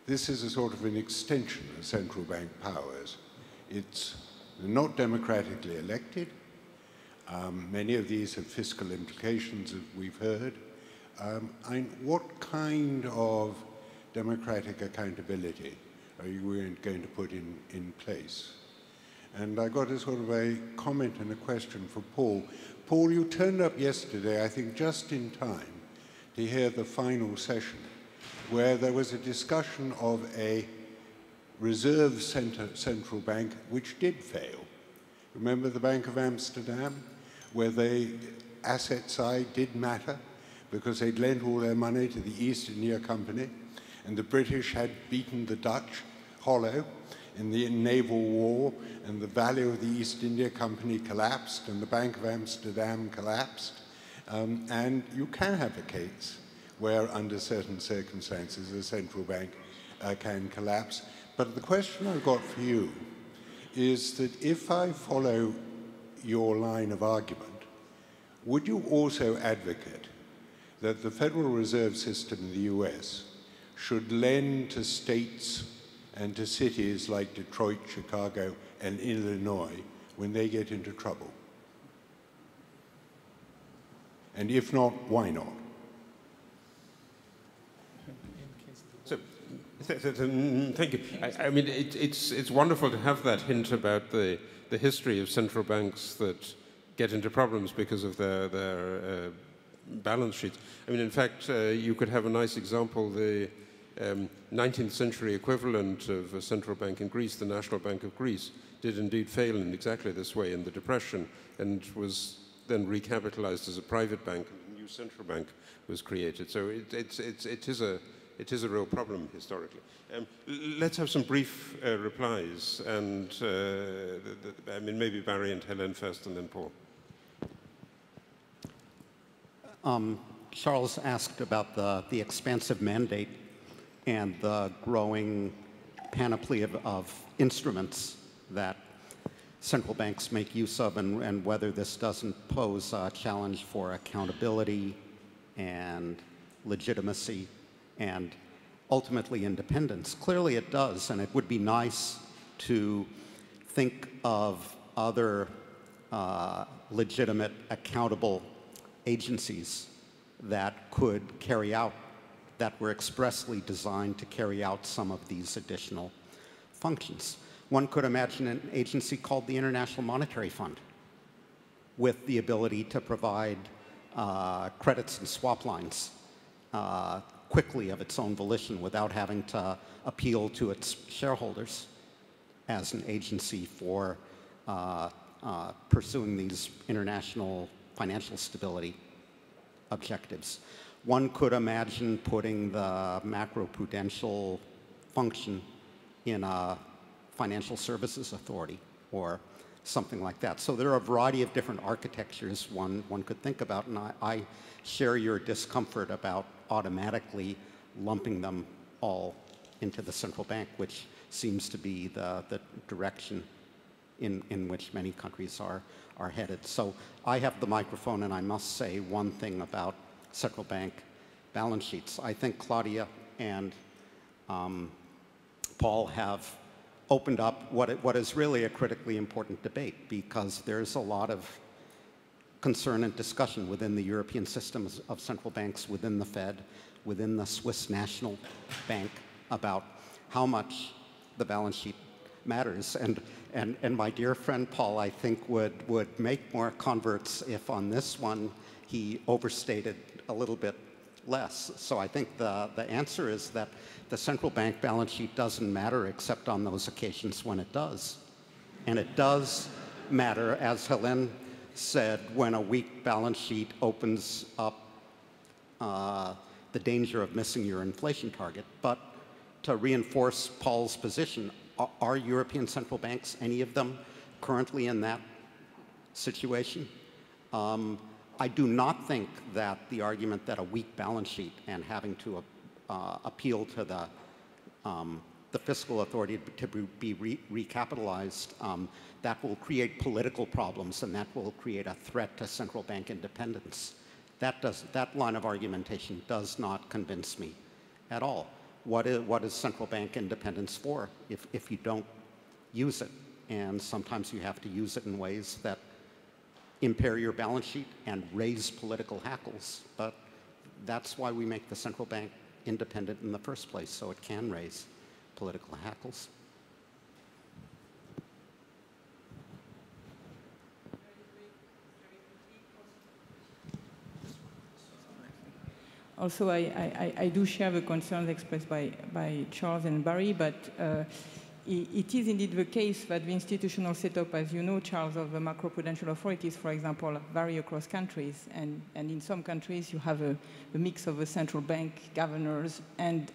This is a sort of an extension of central bank powers. It's not democratically elected. Many of these have fiscal implications, as we've heard. What kind of democratic accountability are you going to put in place? And I got a sort of a comment and a question for Paul. Paul, you turned up yesterday, I think just in time, to hear the final session, where there was a discussion of a reserve central bank which did fail. Remember the Bank of Amsterdam, where the asset side did matter because they'd lent all their money to the East India Company, and the British had beaten the Dutch hollow in the naval war, and the value of the East India Company collapsed, and the Bank of Amsterdam collapsed. And you can have a case where, under certain circumstances, a central bank can collapse. But the question I've got for you is that if I follow your line of argument, would you also advocate that the Federal Reserve System in the US should lend to states and to cities like Detroit, Chicago, and Illinois when they get into trouble? And if not, why not? So, thank you. I mean, it's wonderful to have that hint about the history of central banks that get into problems because of their balance sheets. I mean, in fact, you could have a nice example. The 19th century equivalent of a central bank in Greece, the National Bank of Greece, did indeed fail in exactly this way in the Depression, and was then recapitalized as a private bank, and a new central bank was created. So it is a real problem historically. Let's have some brief replies, and I mean, maybe Barry and Hélène first, and then Paul. Charles asked about the expansive mandate and the growing panoply of instruments that central banks make use of, and whether this doesn't pose a challenge for accountability and legitimacy and ultimately independence. Clearly it does, and it would be nice to think of other legitimate, accountable agencies that could carry out, that were expressly designed to carry out some of these additional functions. One could imagine an agency called the International Monetary Fund, with the ability to provide credits and swap lines quickly of its own volition without having to appeal to its shareholders as an agency for pursuing these international financial stability objectives. One could imagine putting the macroprudential function in a financial services authority or something like that. So there are a variety of different architectures one could think about, and I share your discomfort about automatically lumping them all into the central bank, which seems to be the direction in which many countries are headed. So I have the microphone, and I must say one thing about central bank balance sheets. I think Claudia and Paul have opened up what is really a critically important debate, because there's a lot of concern and discussion within the European systems of central banks, within the Fed, within the Swiss National Bank, about how much the balance sheet matters. And my dear friend Paul, I think, would make more converts if on this one he overstated a little bit less. So I think the answer is that the central bank balance sheet doesn't matter except on those occasions when it does. And it does matter, as Hélène said, when a weak balance sheet opens up the danger of missing your inflation target. But to reinforce Paul's position, are European central banks, any of them, currently in that situation? I do not think that the argument that a weak balance sheet and having to appeal to the fiscal authority to be recapitalized, that will create political problems and that will create a threat to central bank independence. That line of argumentation does not convince me at all. What is central bank independence for if you don't use it? And sometimes you have to use it in ways that impair your balance sheet and raise political hackles. But that's why we make the central bank independent in the first place, so it can raise political hackles. Also, I do share the concerns expressed by Charles and Barry, but it is indeed the case that the institutional setup, as you know, Charles, of the macroprudential authorities, for example, vary across countries. And in some countries, you have a mix of the central bank governors and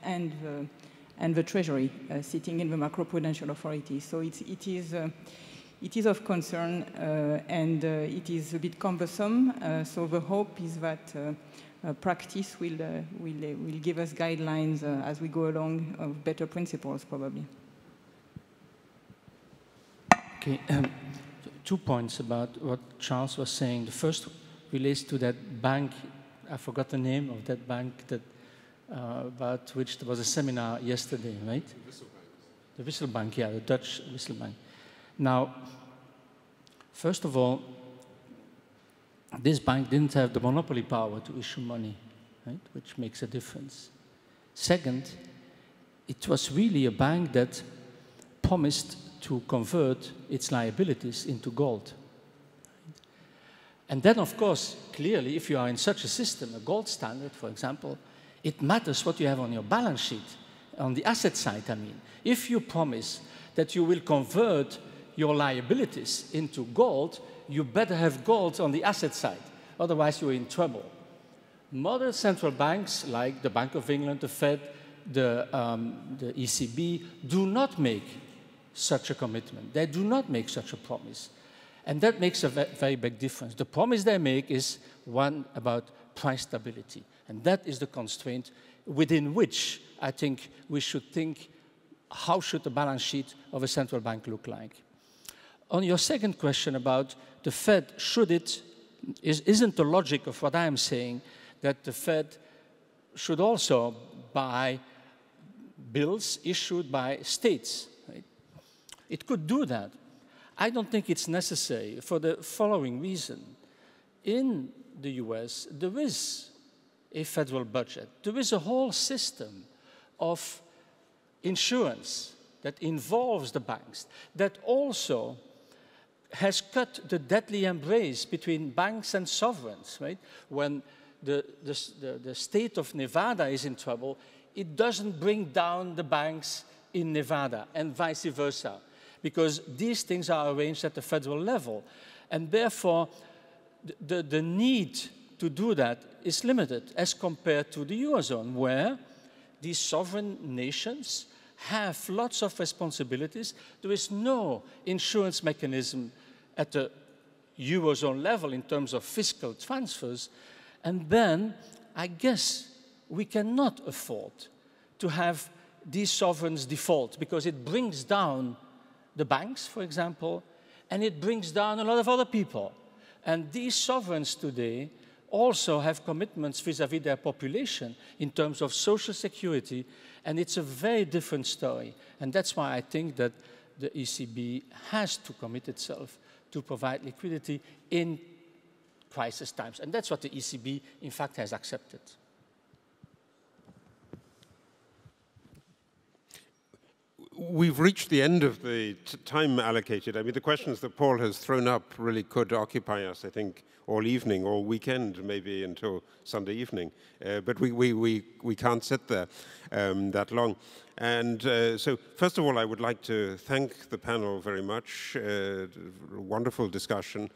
the treasury sitting in the macroprudential authorities. So it is of concern, and it is a bit cumbersome. So the hope is that practice will give us guidelines as we go along of better principles, probably. Okay, 2 points about what Charles was saying. The first relates to that bank. I forgot the name of that bank that about which there was a seminar yesterday, right? The Wisselbank, yeah, the Dutch Wisselbank. Now, first of all, this bank didn't have the monopoly power to issue money, right? Which makes a difference. Second, it was really a bank that promised to convert its liabilities into gold. And then, of course, clearly, if you are in such a system, a gold standard, for example, it matters what you have on your balance sheet, on the asset side, I mean. If you promise that you will convert your liabilities into gold, you better have gold on the asset side, otherwise you're in trouble. Modern central banks, like the Bank of England, the Fed, the ECB, do not make such a commitment. They do not make such a promise. And that makes a very big difference. The promise they make is one about price stability. And that is the constraint within which I think we should think, how should the balance sheet of a central bank look like? On your second question about the Fed, isn't the logic of what I am saying that the Fed should also buy bills issued by states? Right? It could do that. I don't think it's necessary for the following reason. In the US, there is a federal budget. There is a whole system of insurance that involves the banks, that also has cut the deadly embrace between banks and sovereigns, right? When the state of Nevada is in trouble, it doesn't bring down the banks in Nevada and vice versa, because these things are arranged at the federal level. And therefore, the need to do that is limited as compared to the Eurozone, where these sovereign nations have lots of responsibilities. There is no insurance mechanism at the Eurozone level in terms of fiscal transfers. And then, I guess, we cannot afford to have these sovereigns default, because it brings down the banks, for example, and it brings down a lot of other people. And these sovereigns today also have commitments vis-à-vis their population in terms of social security, and it's a very different story. And that's why I think that the ECB has to commit itself to provide liquidity in crisis times. And that's what the ECB, in fact, has accepted. we've reached the end of the time allocated. I mean, the questions that Paul has thrown up really could occupy us, I think, all evening, all weekend, maybe until Sunday evening. But we can't sit there that long. And so, first of all, I would like to thank the panel very much. Wonderful discussion.